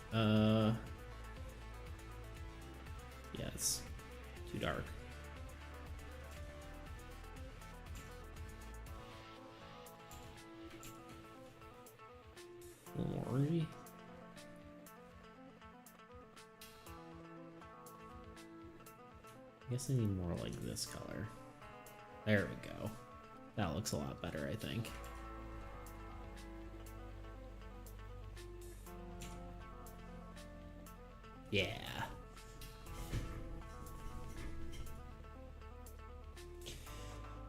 Yeah, it's too dark. A little more orangey. I guess I need more like this color. There we go. That looks a lot better, I think. Yeah.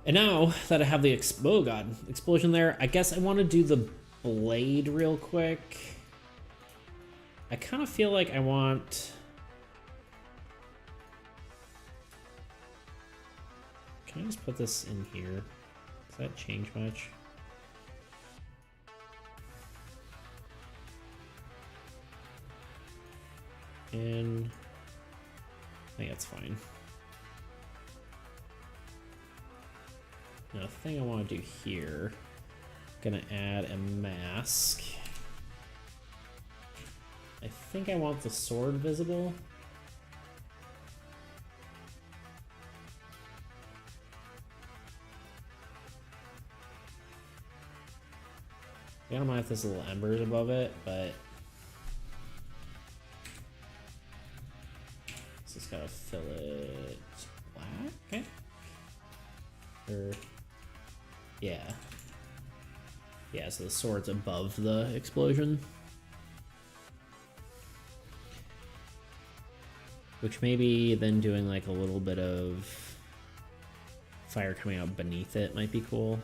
And now that I have the explosion there, I guess I want to do the blade real quick. I kind of feel like I want... Can I just put this in here? Does that change much? And I think that's fine. Now, the thing I want to do here, I'm gonna add a mask. I think I want the sword visible. I don't mind if there's little embers above it, but just gotta fill it black. Okay. Or yeah. Yeah, so the sword's above the explosion. Which maybe then doing like a little bit of fire coming out beneath it might be cool.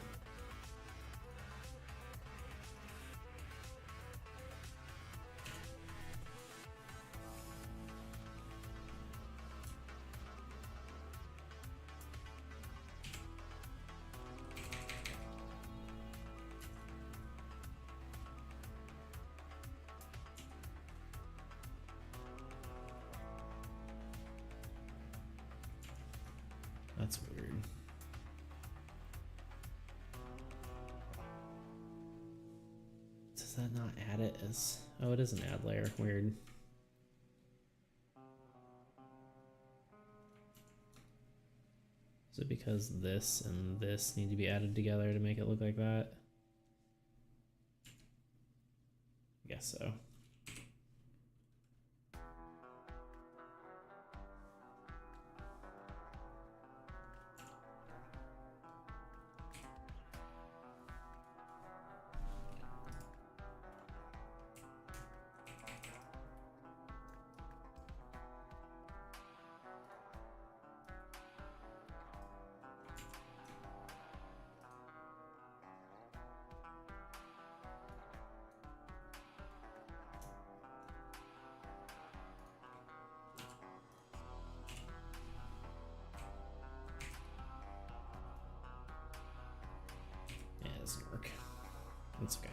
That's weird. Does that not add it as... Oh, it is an add layer. Weird. Is it because this and this need to be added together to make it look like that? I guess so. Yeah, it doesn't work. That's okay.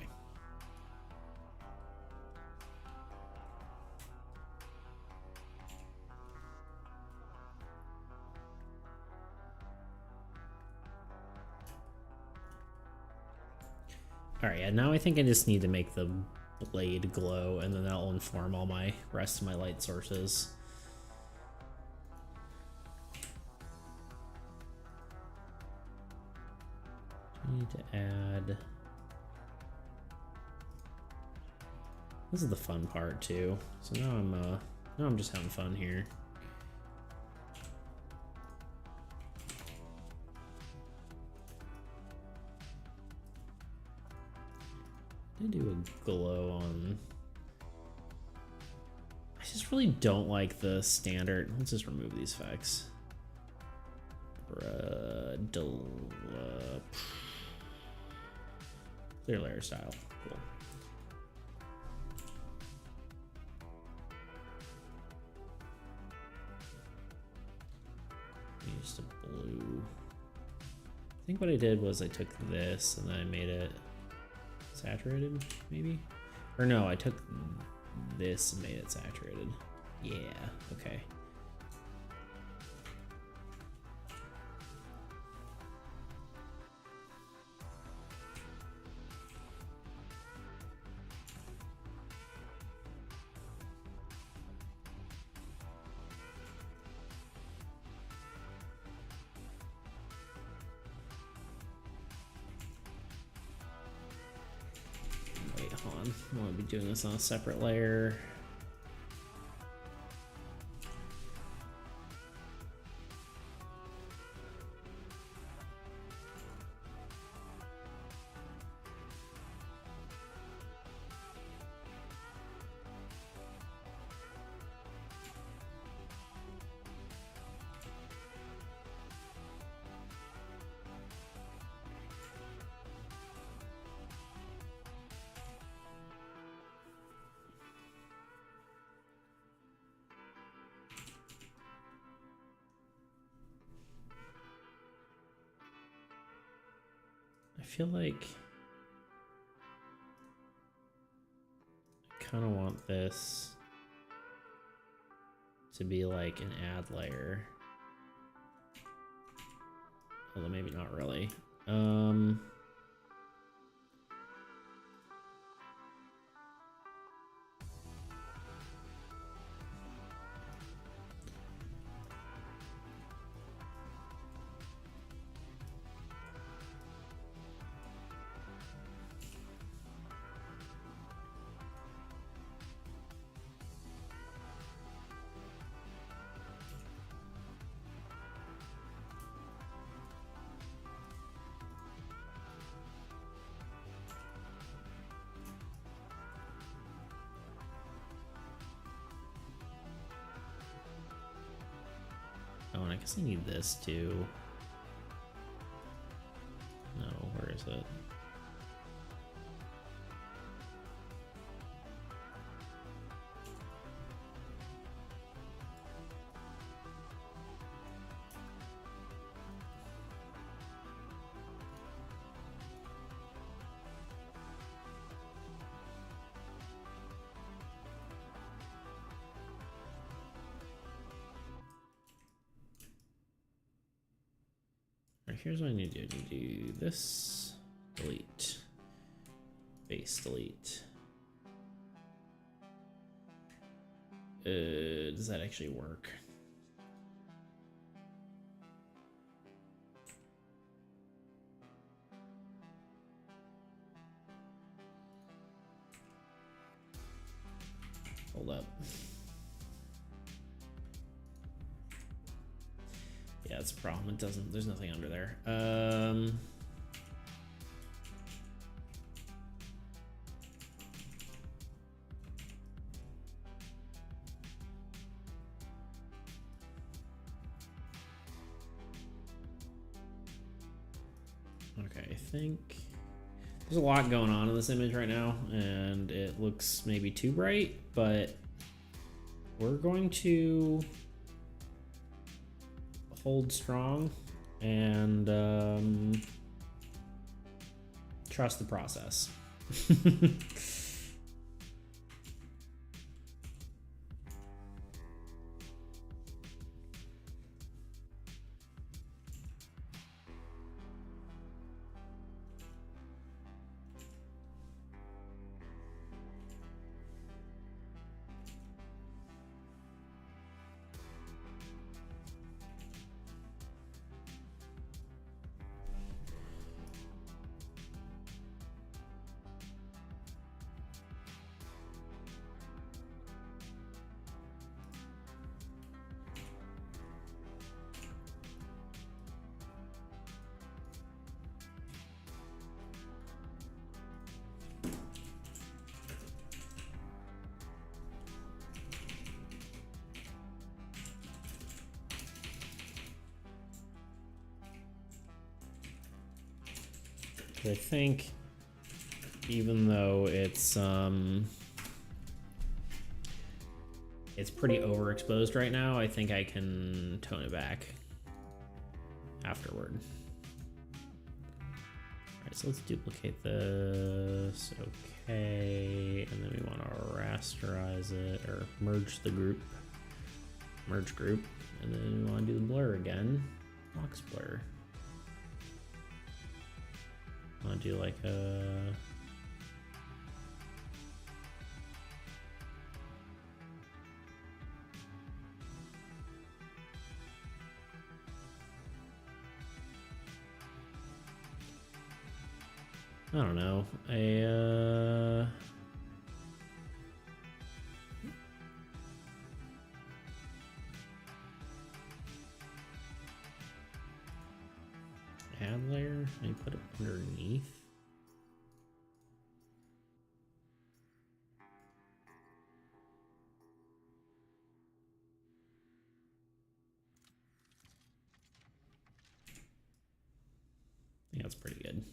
Alright, yeah, now I think I just need to make the blade glow, and then that'll inform all my rest of my light sources. I need to add... This is the fun part too. So now I'm just having fun here. I do a glow on. I just really don't like the standard. Let's just remove these effects. Clear layer style. Cool. Used a blue. I think what I did was I took this and then I made it saturated, maybe? Or no, I took this and made it saturated. Yeah, okay. I want to be doing this on a separate layer. I feel like I kind of want this to be like an add layer. Although maybe not really. Oh, and I guess I need this too. No, where is it? Here's what I need to do. I need to do this, delete, base delete. Does that actually work? Hold up. Yeah, that's a problem. It doesn't, there's nothing under there. Okay, I think there's a lot going on in this image right now, and it looks maybe too bright, but we're going to hold strong and trust the process. I think even though it's pretty overexposed right now, I think I can tone it back afterward. Alright, so let's duplicate this. Okay, and then we want to rasterize it, or merge the group. Merge group. And then we want to do the blur again. Box blur. I want to do like a... I don't know, add layer, and you put it underneath. I think that's pretty good.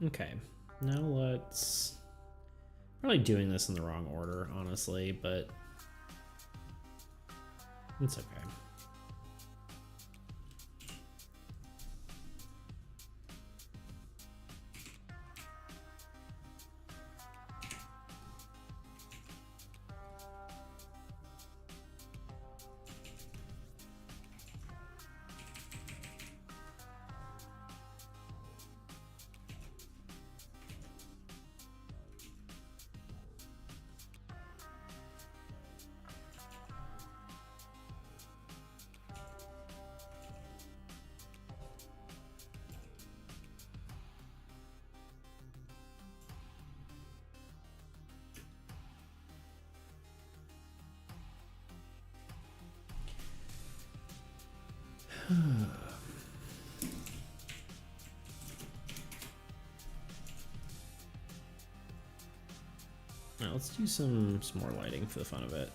Okay, now let's... Probably doing this in the wrong order, honestly, but it's okay. Now let's do some more lighting for the fun of it.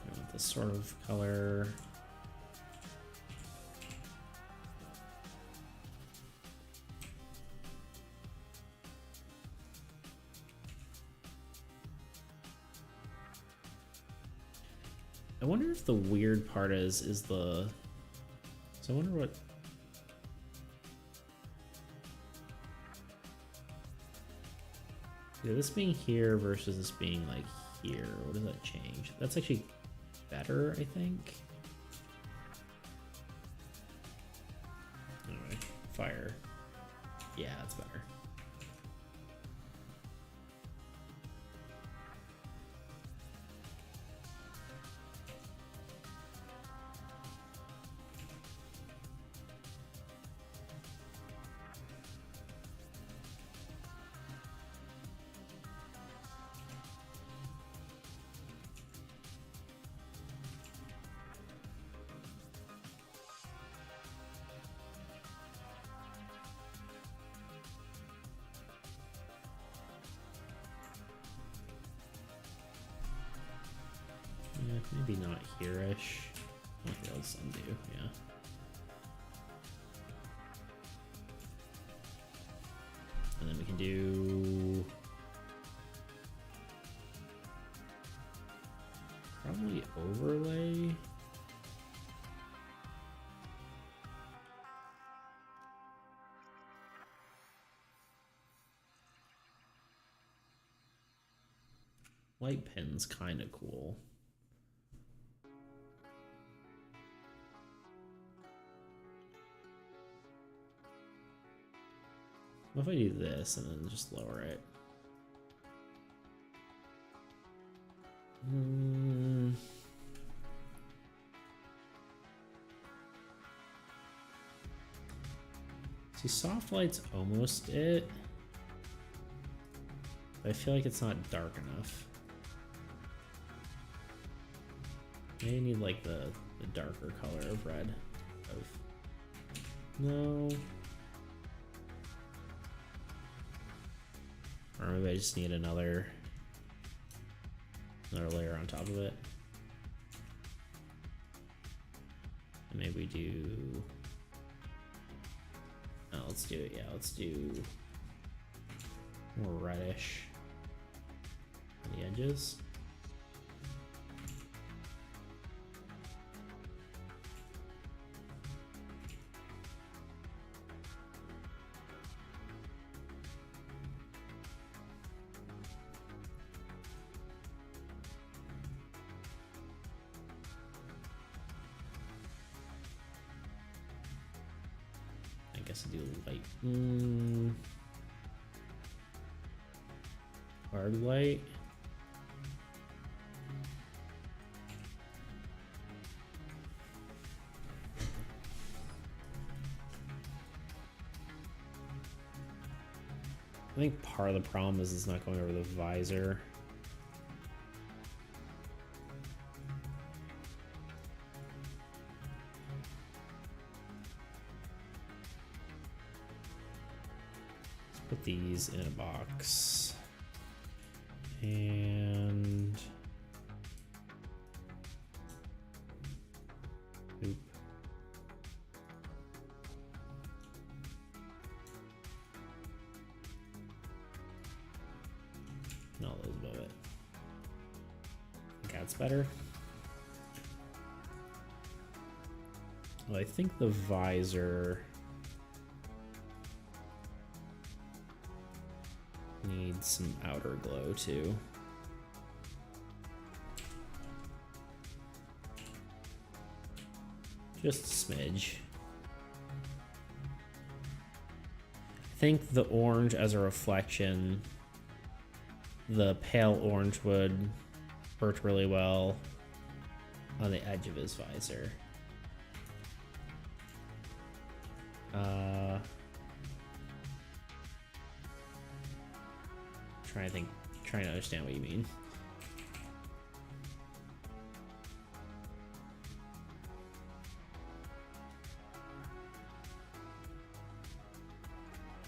I want this sort of color. I wonder if the weird part is the... So I wonder what... Yeah, this being here versus this being like here, what does that change? That's actually better, I think. Anyway, fire. Yeah, that's better. Yeah, maybe not here-ish. Might be able to undo, yeah. And then we can do... probably overlay. Light pin's kind of cool. What if I do this and then just lower it? See, soft light's almost it. I feel like it's not dark enough. Maybe I need like the darker color of red. No. Or maybe I just need another layer on top of it. And maybe we do. Oh, let's do it. Yeah, let's do more reddish on the edges. I guess I do light. Hard light. I think part of the problem is it's not going over the visor. Let's put these in a box. And oop. And all those above it. I think that's better. Well, I think the visor needs some outer glow too. Just a smidge. I think the orange as a reflection, the pale orange would work really well on the edge of his visor. Trying to understand what you mean.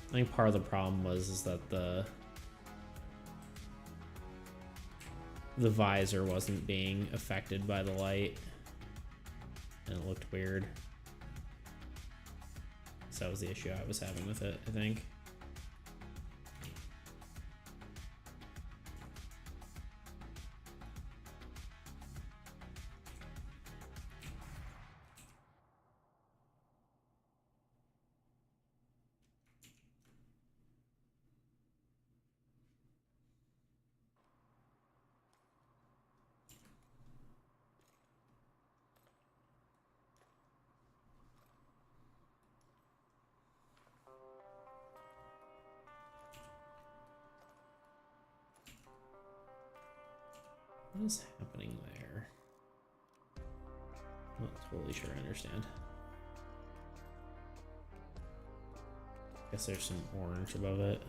I think part of the problem is that the visor wasn't being affected by the light, and it looked weird. So that was the issue I was having with it, I think. What is happening there? I'm not totally sure I understand. Guess there's some orange above it.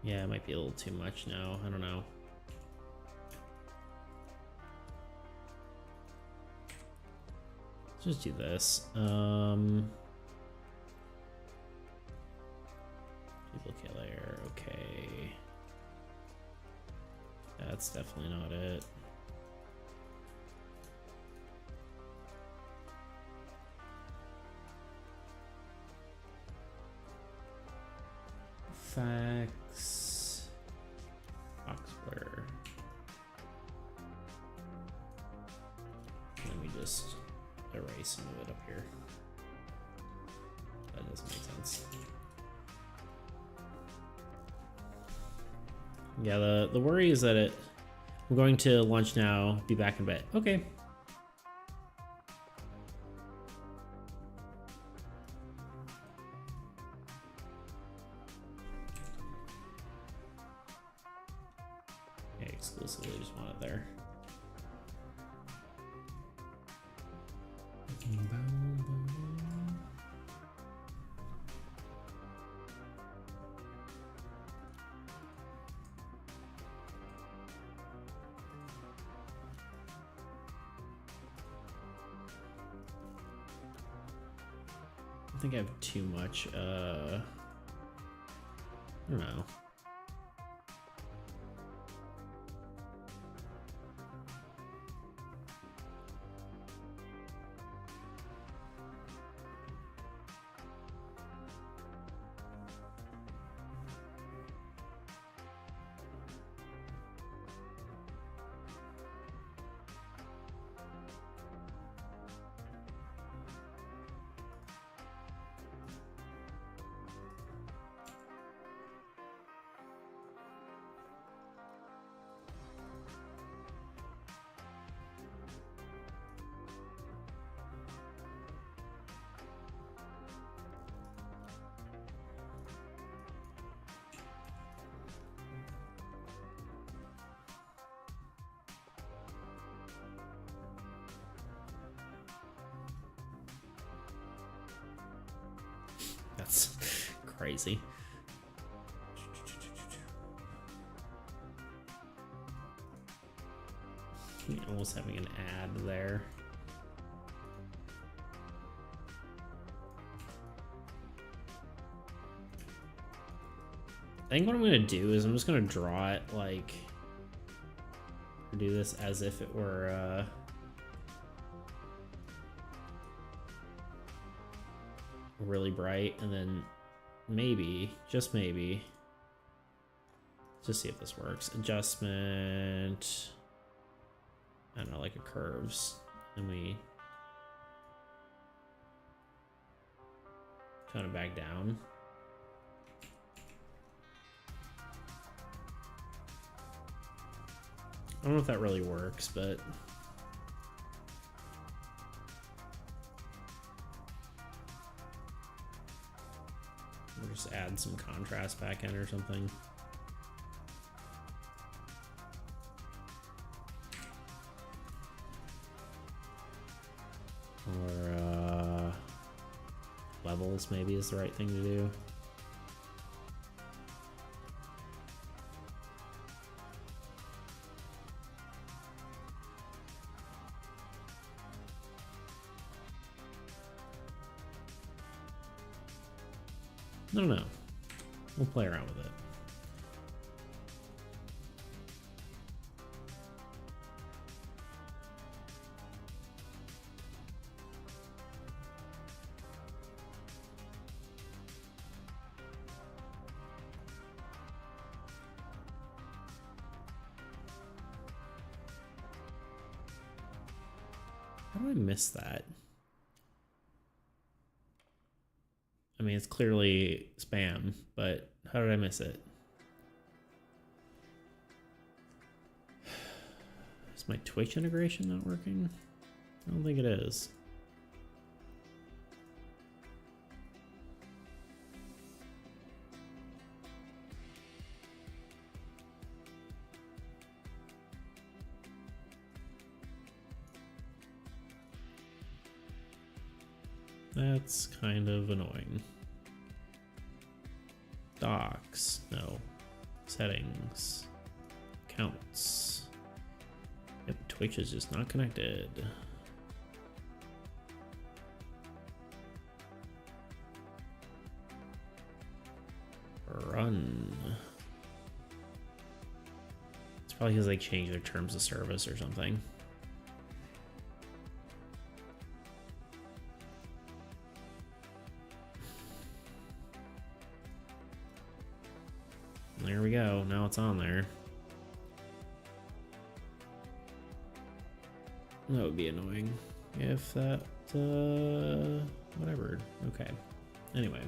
Yeah, it might be a little too much now. I don't know. Let's just do this. Duplicate layer. Okay. That's definitely not it. Facts. Box blur. Let me just erase some of it up here. That doesn't make sense. Yeah, the worry is that I'm going to lunch now, be back in bed. Okay. exclusively just want it there. I think I have too much, I don't know. That's crazy. Almost having an ad there. I think what I'm gonna do is I'm just gonna draw it like, do this as if it were really bright, and then maybe, just maybe, just see if this works. Adjustment, I don't know, like a curves, and we tone it back down. I don't know if that really works, but we'll just add some contrast back in or something. Or levels maybe is the right thing to do. I don't know. We'll play around with it. How do I miss that? I mean, it's clearly spam, but how did I miss it? Is my Twitch integration not working? I don't think it is. That's kind of annoying. Docs, no. Settings, accounts. Yep, Twitch is just not connected. Run. It's probably because they changed their terms of service or something. There we go. Now it's on there. That would be annoying if that, whatever. Okay. Anyway.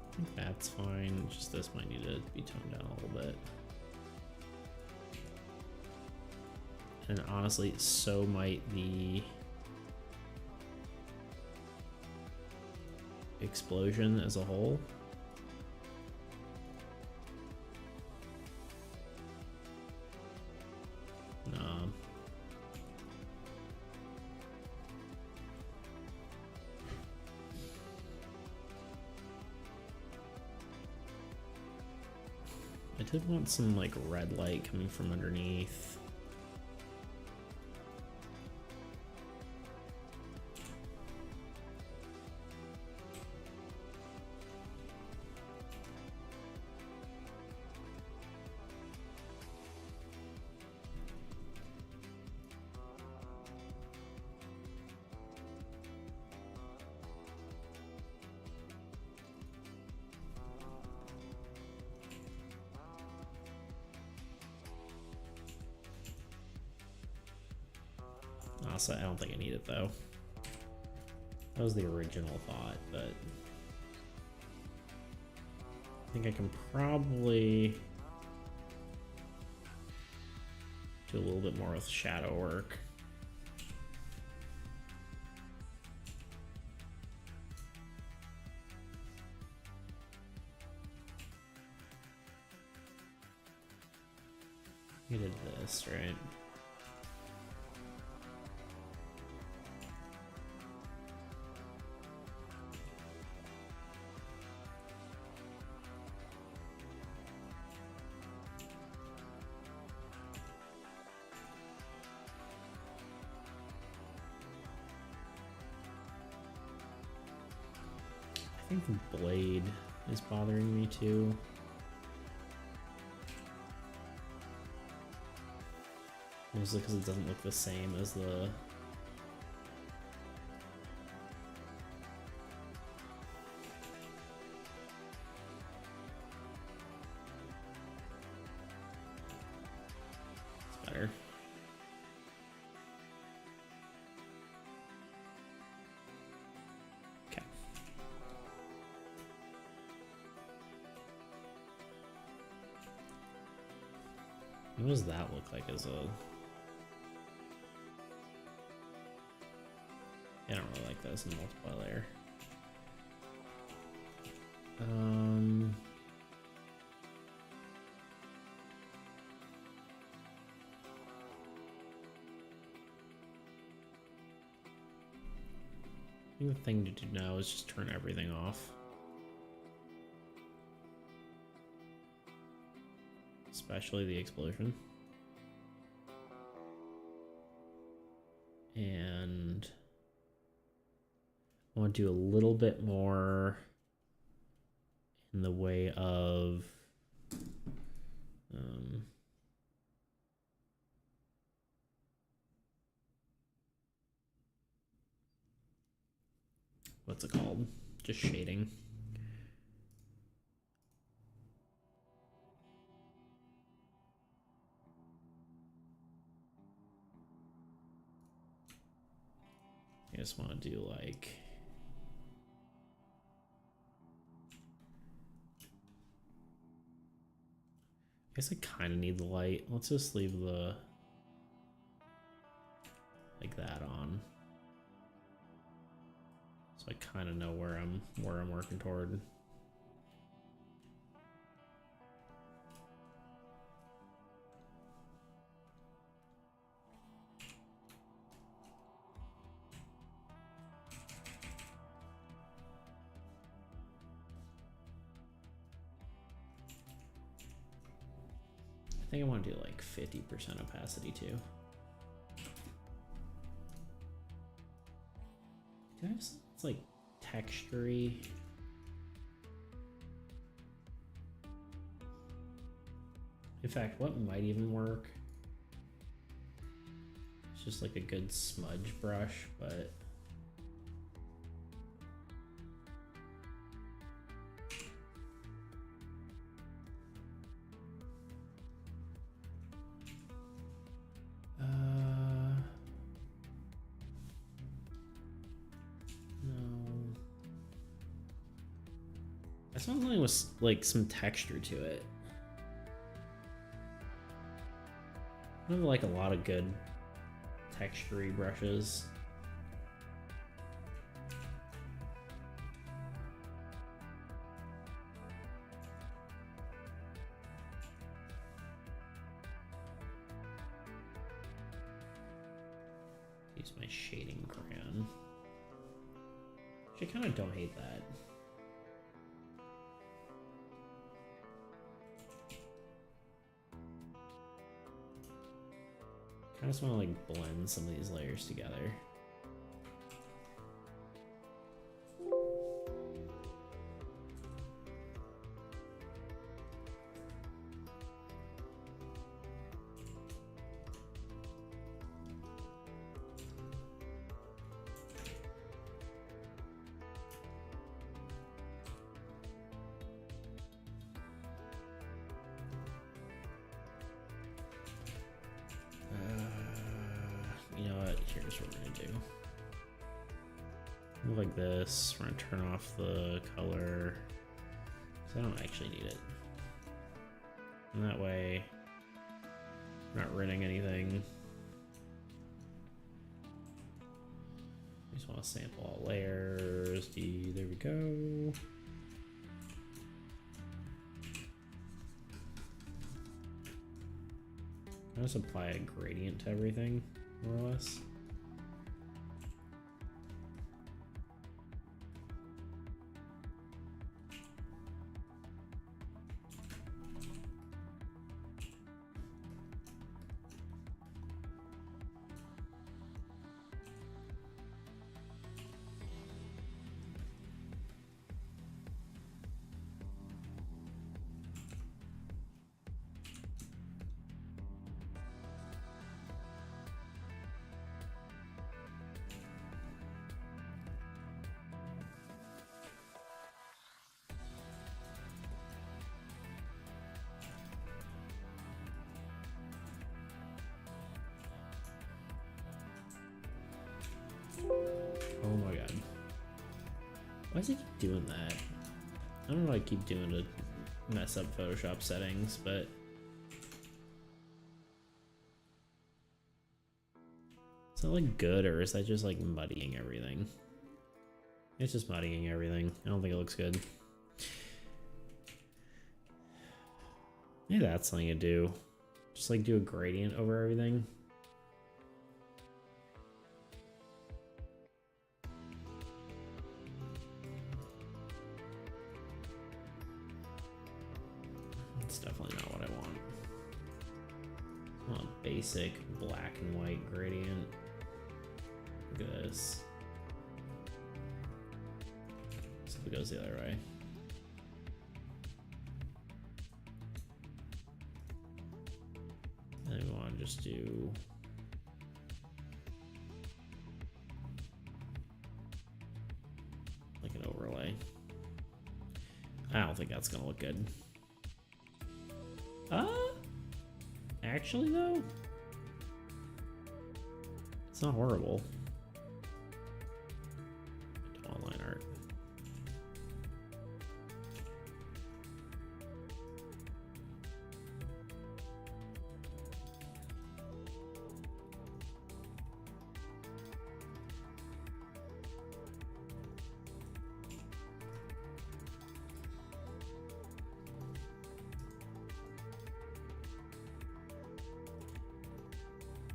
I think that's fine. Just this might need to be toned down a little bit. And honestly, so might the explosion as a whole. No. I did want some like red light coming from underneath. Honestly, I don't think I need it though. That was the original thought, but I think I can probably do a little bit more with shadow work. You did this, right? I think the blade is bothering me too. Mostly because it doesn't look the same as the... It's better. Okay. What does that look like as a... I don't really like that as a multiply layer. I think the thing to do now is just turn everything off. Especially the explosion. And I want to do a little bit more in the way of what's it called? Just shading. I just want to do like... I guess I kind of need the light. Let's just leave the... like that on. So I kind of know where I'm working toward. I think I want to do like 50% opacity too. Do I have something that's like texture-y? In fact, what might even work? It's just like a good smudge brush, but something with like some texture to it. I have like a lot of good textury brushes. Use my shading crayon. Actually, I kind of don't hate that. I just want to like blend some of these layers together. You know what? Here's what we're gonna do. Move like this. We're gonna turn off the color, so I don't actually need it. And that way, I'm not ruining anything. I just want to sample all layers. There we go. I just apply a gradient to everything, more or less. Oh my god. Why does it keep doing that? I don't know what I keep doing to mess up Photoshop settings, but... Is that like good, or is that just like muddying everything? It's just muddying everything. I don't think it looks good. Maybe that's something to do. Just like do a gradient over everything. That's definitely not what I want. I want a basic black and white gradient. Look at this. So if it goes the other way. And then we want to just do like an overlay. I don't think that's gonna look good. Actually though, it's not horrible. Online art.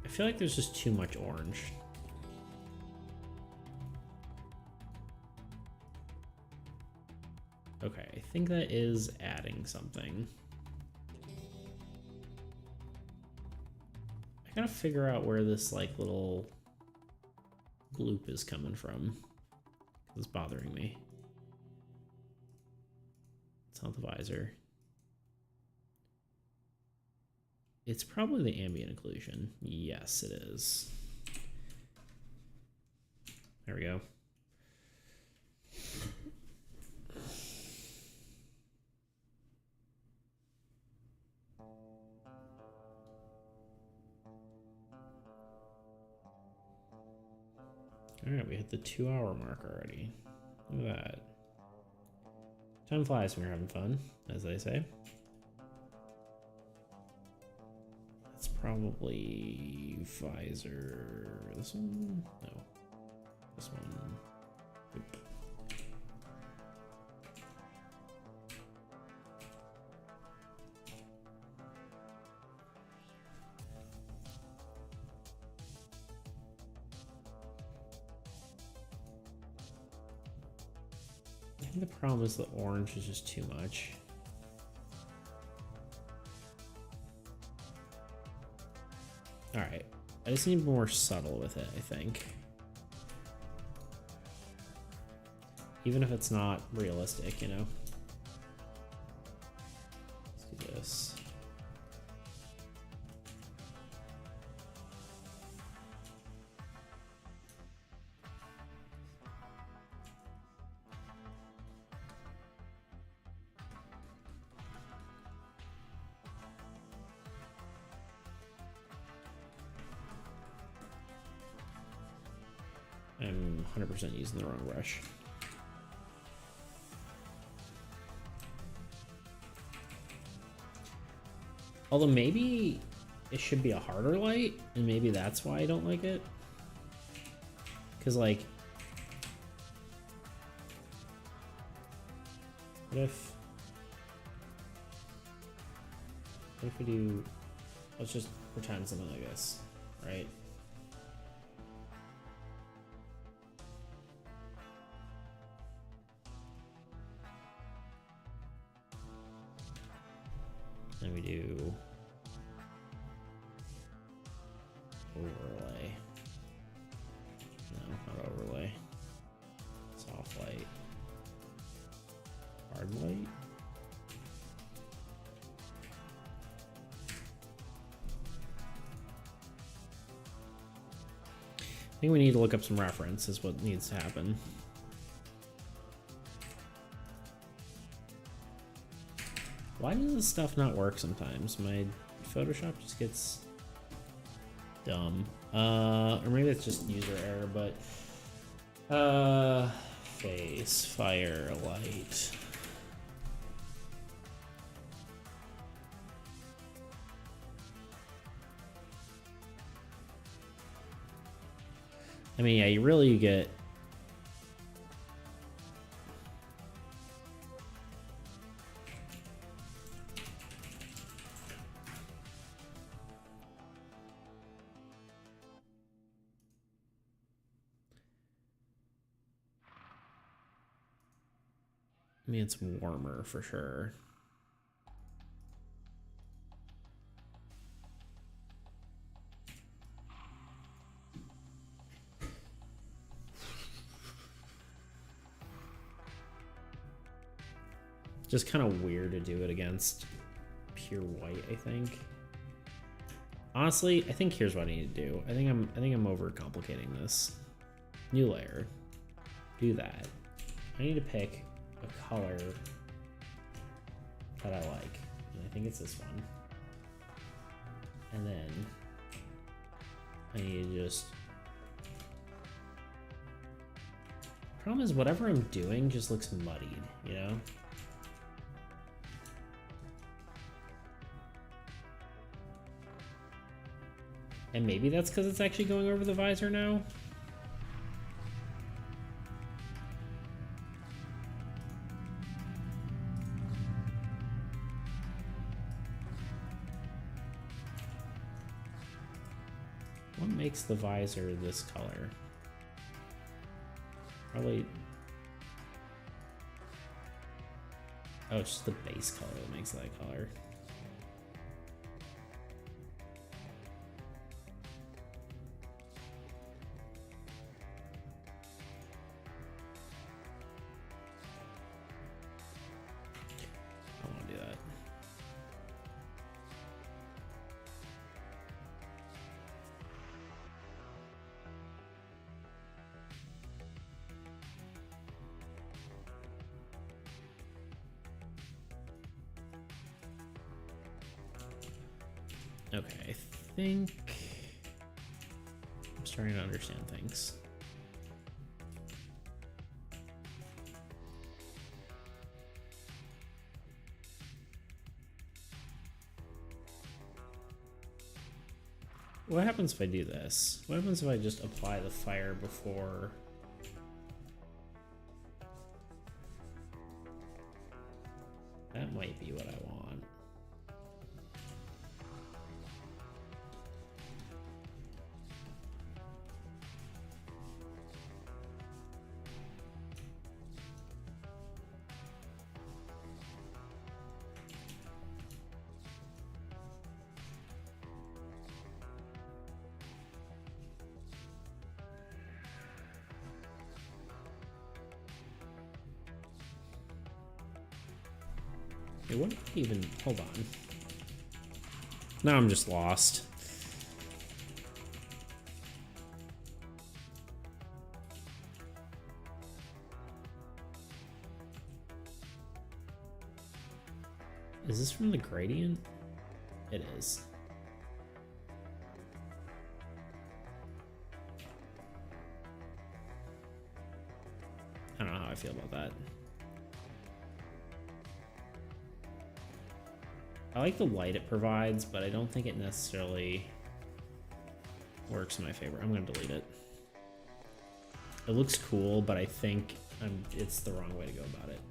I feel like there's just too much orange. Okay, I think that is adding something. I gotta figure out where this like little bloop is coming from. It's bothering me. It's not the visor. It's probably the ambient occlusion. Yes, it is. There we go. All right, we hit the 2-hour mark already. Look at that. Time flies when you're having fun, as they say. It's probably visor. This one? No. This one. Oop. I think the problem is the orange is just too much. All right, I just need more subtle with it, I think. Even if it's not realistic, you know? Let's do this. I'm 100% using the wrong brush. Although maybe it should be a harder light, and maybe that's why I don't like it. Because, like, what if we do, let's just pretend something like this, right? Then we do overlay. No, not overlay. Soft light. Hard light. I think we need to look up some reference is what needs to happen. Why does this stuff not work sometimes? My Photoshop just gets dumb. Or maybe it's just user error, but face, fire, light. I mean, yeah, you get I mean, it's warmer for sure. Just kind of weird to do it against pure white, I think. Honestly, I think here's what I need to do. I think I'm overcomplicating this. New layer. Do that. I need to pick a color that I like. And I think it's this one. And then I need to just... Problem is, whatever I'm doing just looks muddied, you know? And maybe that's because it's actually going over the visor now. What makes the visor this color? Probably... Oh, it's just the base color that makes that color. Okay, I think I'm starting to understand things. What happens if I do this? What happens if I just apply the fire before? That might be what I want. Hey, what did I even... Hold on. Now I'm just lost. Is this from the gradient? It is. I don't know how I feel about that. I like the light it provides, but I don't think it necessarily works in my favor. I'm gonna delete it. It looks cool, but I think it's the wrong way to go about it.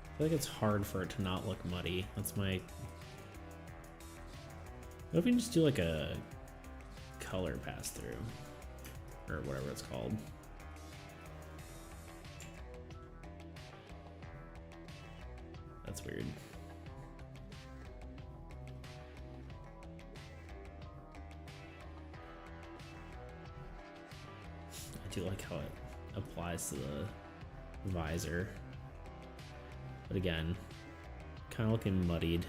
I feel like it's hard for it to not look muddy. That's my... What if we can just do like a color pass through? Or whatever it's called. That's weird. I do like how it applies to the visor. But again, kind of looking muddied.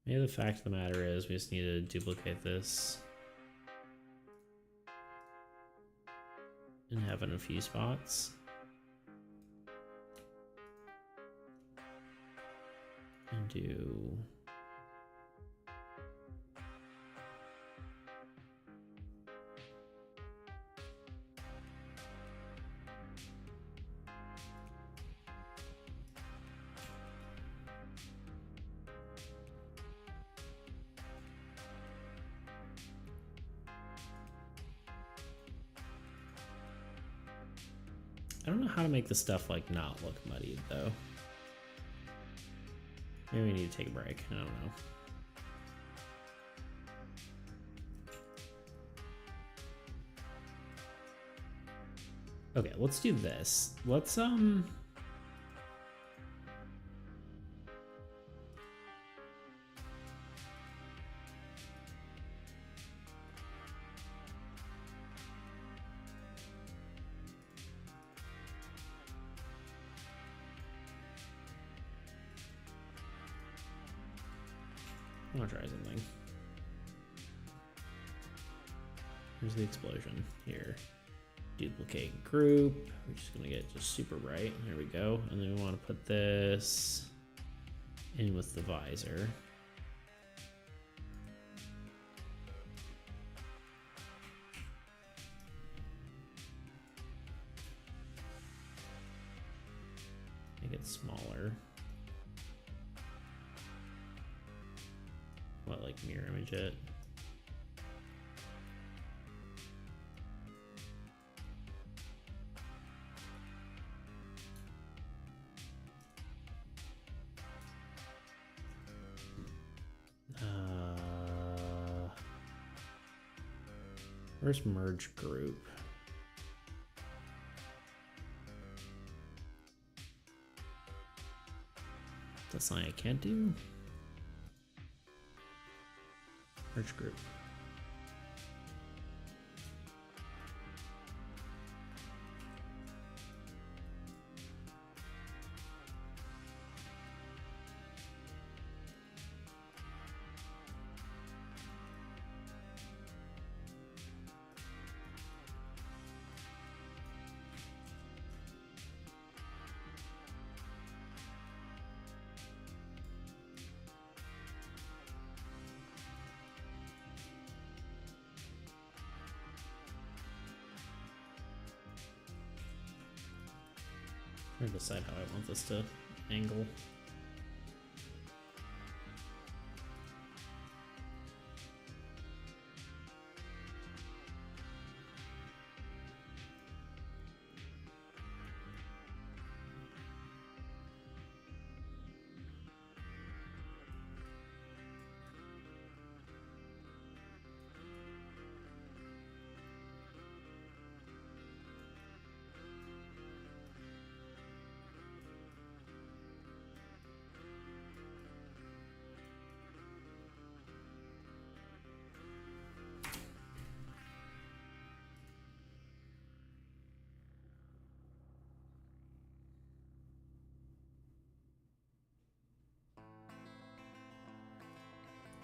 Maybe the fact of the matter is we just need to duplicate this and have it in a few spots. And do... I don't know how to make the stuff like not look muddied though. Maybe we need to take a break. I don't know. Okay, let's do this. Let's I'm gonna try something. Here's the explosion. Here. Duplicate group. We're just gonna get just super bright. There we go. And then we want to put this in with the visor. Make it smaller. What, like mirror image it? Where's merge group? That's something I can't do. Merge group. Trying to decide how I want this to angle.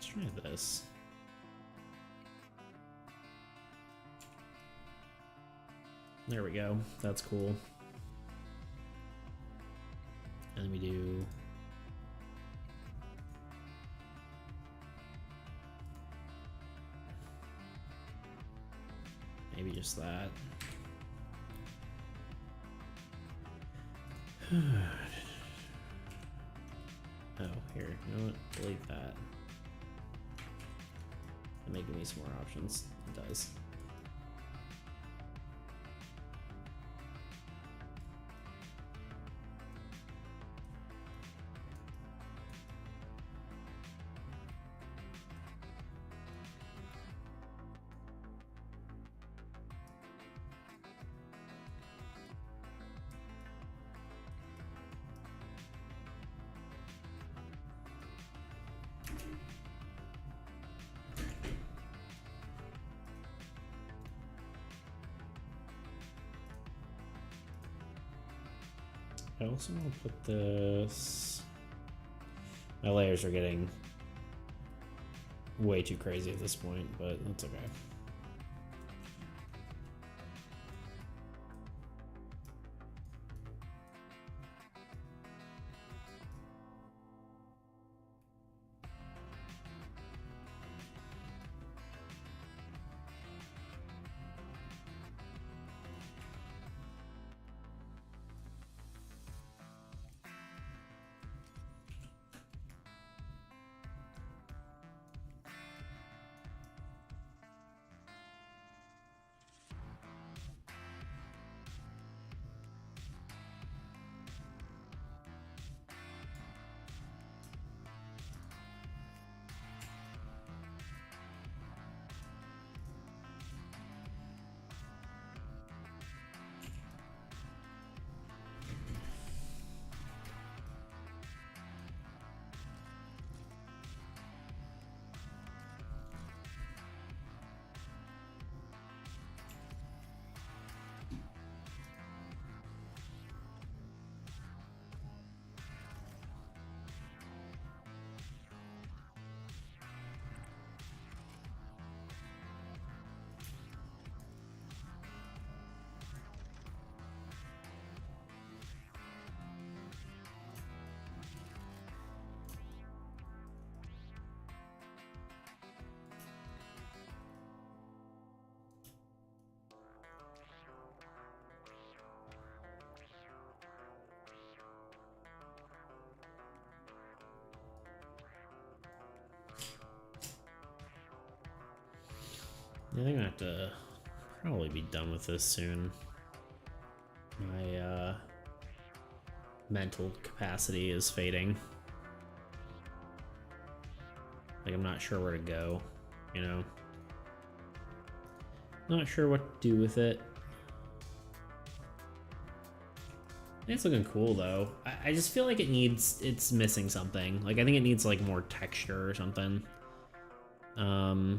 Let's try this. There we go. That's cool. And then we do maybe just that. Oh, here. You know what? Delete that. It may give me some more options. It does. I also want to put this. My layers are getting way too crazy at this point, but that's okay. I think I have to probably be done with this soon. My mental capacity is fading. Like, I'm not sure where to go, you know? Not sure what to do with it. It's looking cool though. I just feel like it's missing something. Like I think it needs like more texture or something. Like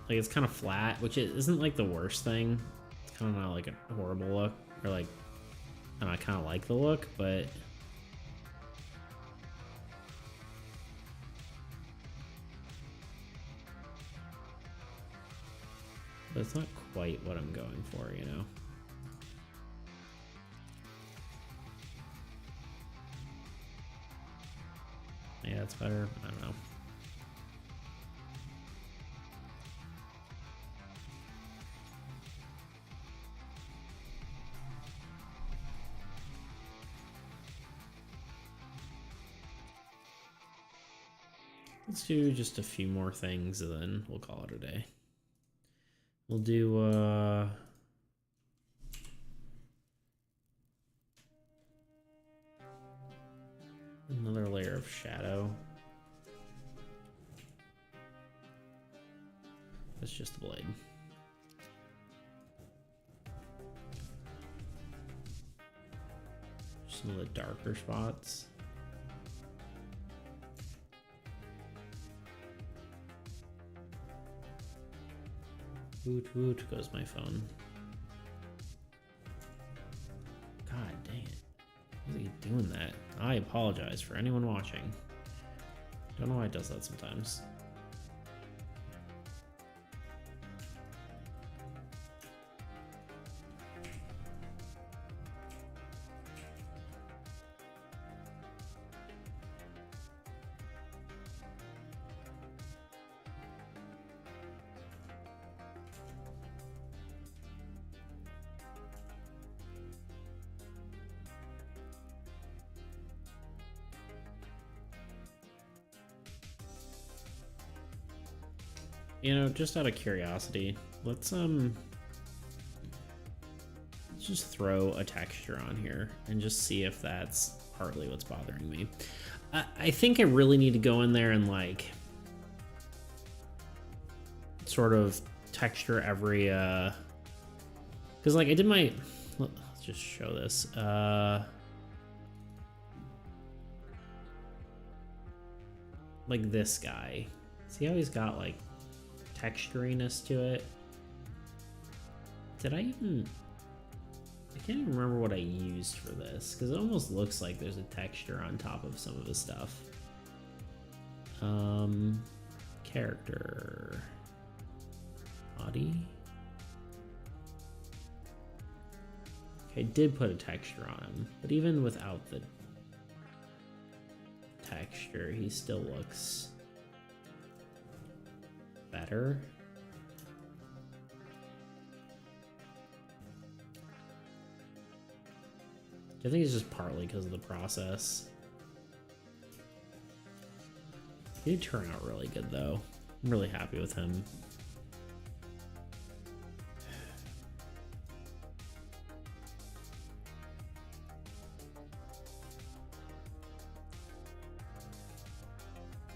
it's kind of flat, which isn't like the worst thing. It's kind of not like a horrible look, or like I don't know, I kind of like the look, but it's not quite what I'm going for, you know. Yeah, that's better. I don't know. Let's do just a few more things and then we'll call it a day. We'll do another layer of shadow. That's just the blade. Some of the darker spots. Woot woot goes my phone. God dang it. Why is he doing that? I apologize for anyone watching. Don't know why it does that sometimes. You know, just out of curiosity, let's just throw a texture on here and just see if that's partly what's bothering me. I think I really need to go in there and like sort of texture every because like I did my, let's just show this. Like this guy. See how he's got like texturiness to it? Did I even... I can't even remember what I used for this, because it almost looks like there's a texture on top of some of the stuff. Character... Body? Okay, I did put a texture on him, but even without the texture, he still looks better. I think it's just partly because of the process. He did turn out really good though. I'm really happy with him.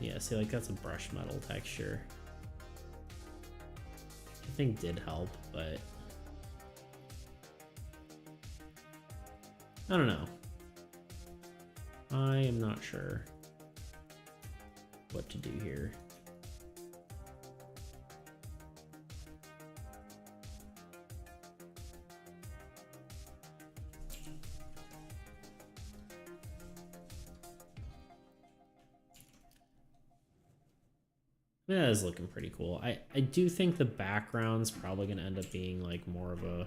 Yeah, see, like that's a brush metal texture. I think did help, but I don't know. I am not sure what to do here. Yeah, that is looking pretty cool. I do think the background's probably gonna end up being like more of a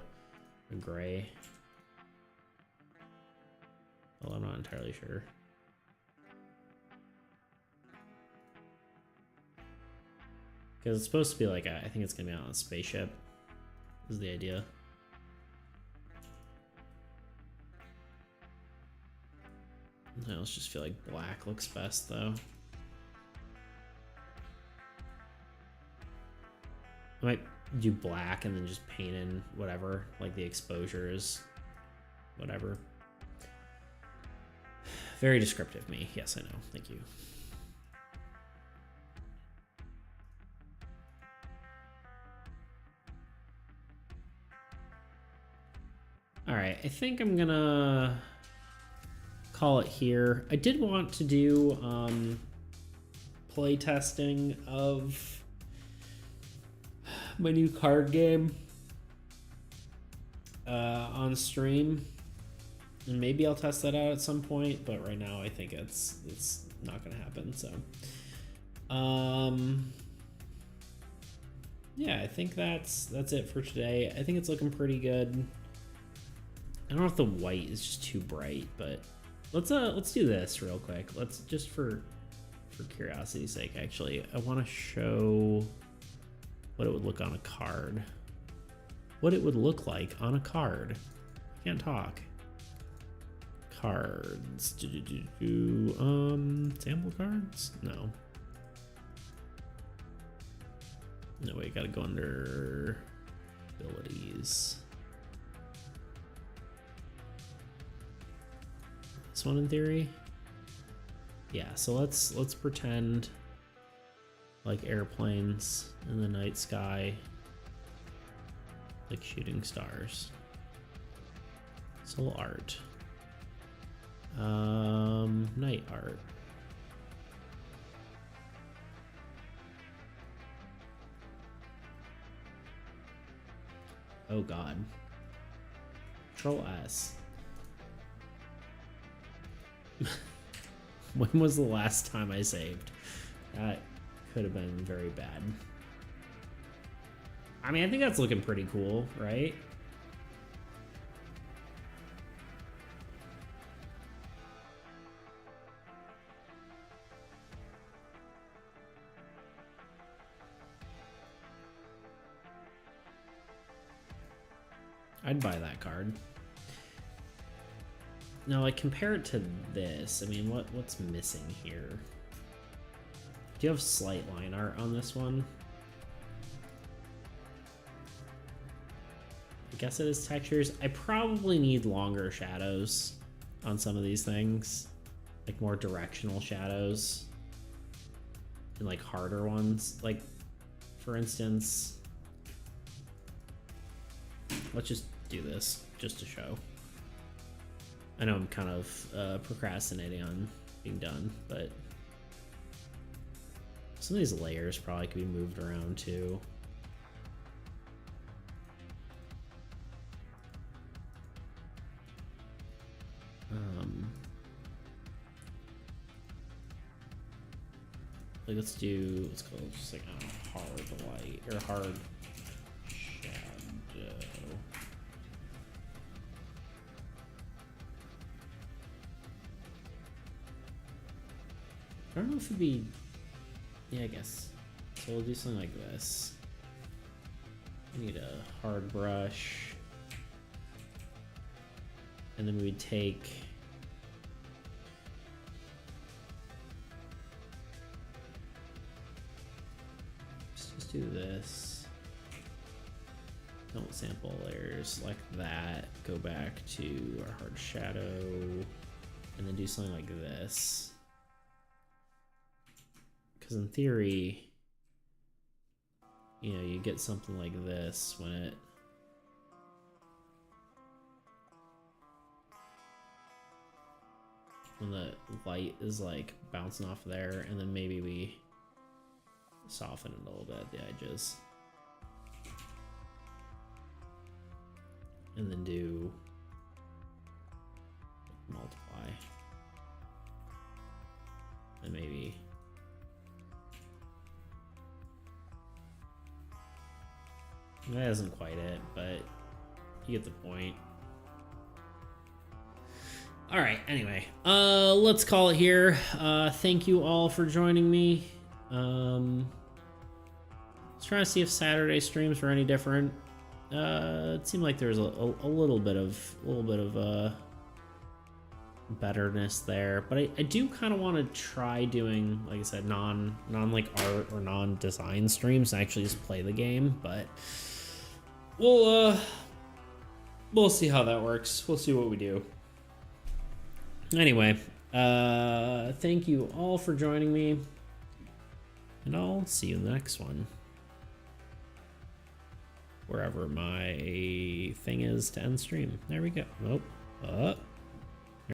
gray. Well, I'm not entirely sure. Because it's supposed to be like, I think it's gonna be on a spaceship, is the idea. I almost just feel like black looks best though. I might do black and then just paint in whatever, like the exposure is whatever. Very descriptive me. Yes, I know. Thank you. right, I think I'm gonna call it here. I did want to do play testing of my new card game on stream, and maybe I'll test that out at some point, but right now I think it's not gonna happen. So yeah, I think that's it for today. I think it's looking pretty good. I don't know if the white is just too bright, but let's do this real quick. Let's just for curiosity's sake, actually, I want to show what it would look on a card. What it would look like on a card. I can't talk. Cards. Sample cards? No. No, wait, gotta go under abilities. This one in theory? Yeah, so let's pretend like airplanes in the night sky, like shooting stars. Soul art. Night art. Oh god. Control S. When was the last time I saved? That could have been very bad. I mean, I think that's looking pretty cool, right? I'd buy that card. Now, like, compare it to this. I mean, what's missing here? Do you have slight line art on this one? I guess it is textures. I probably need longer shadows on some of these things. Like, more directional shadows. And, like, harder ones. Like, for instance... Let's just do this, just to show. I know I'm kind of procrastinating on being done, but some of these layers probably could be moved around too. Like let's call it just like a hard light or hard shadow. I don't know if it'd be, yeah, I guess. So we'll do something like this. We need a hard brush. And then we'd take, just do this. Don't sample layers like that. Go back to our hard shadow and then do something like this. Because in theory, you know, you get something like this when the light is like bouncing off there, and then maybe we soften it a little bit at the edges. And then do multiply. And maybe that isn't quite it, but you get the point. All right, anyway, let's call it here. Thank you all for joining me. Let's try to see if Saturday streams were any different. It seemed like there was a little bit of betterness there, but I do kind of want to try doing, like I said, non like art or non-design streams and actually just play the game, but we'll see how that works. We'll see what we do. Anyway, thank you all for joining me, and I'll see you in the next one. wherever my thing is to end stream. There we go. Oh,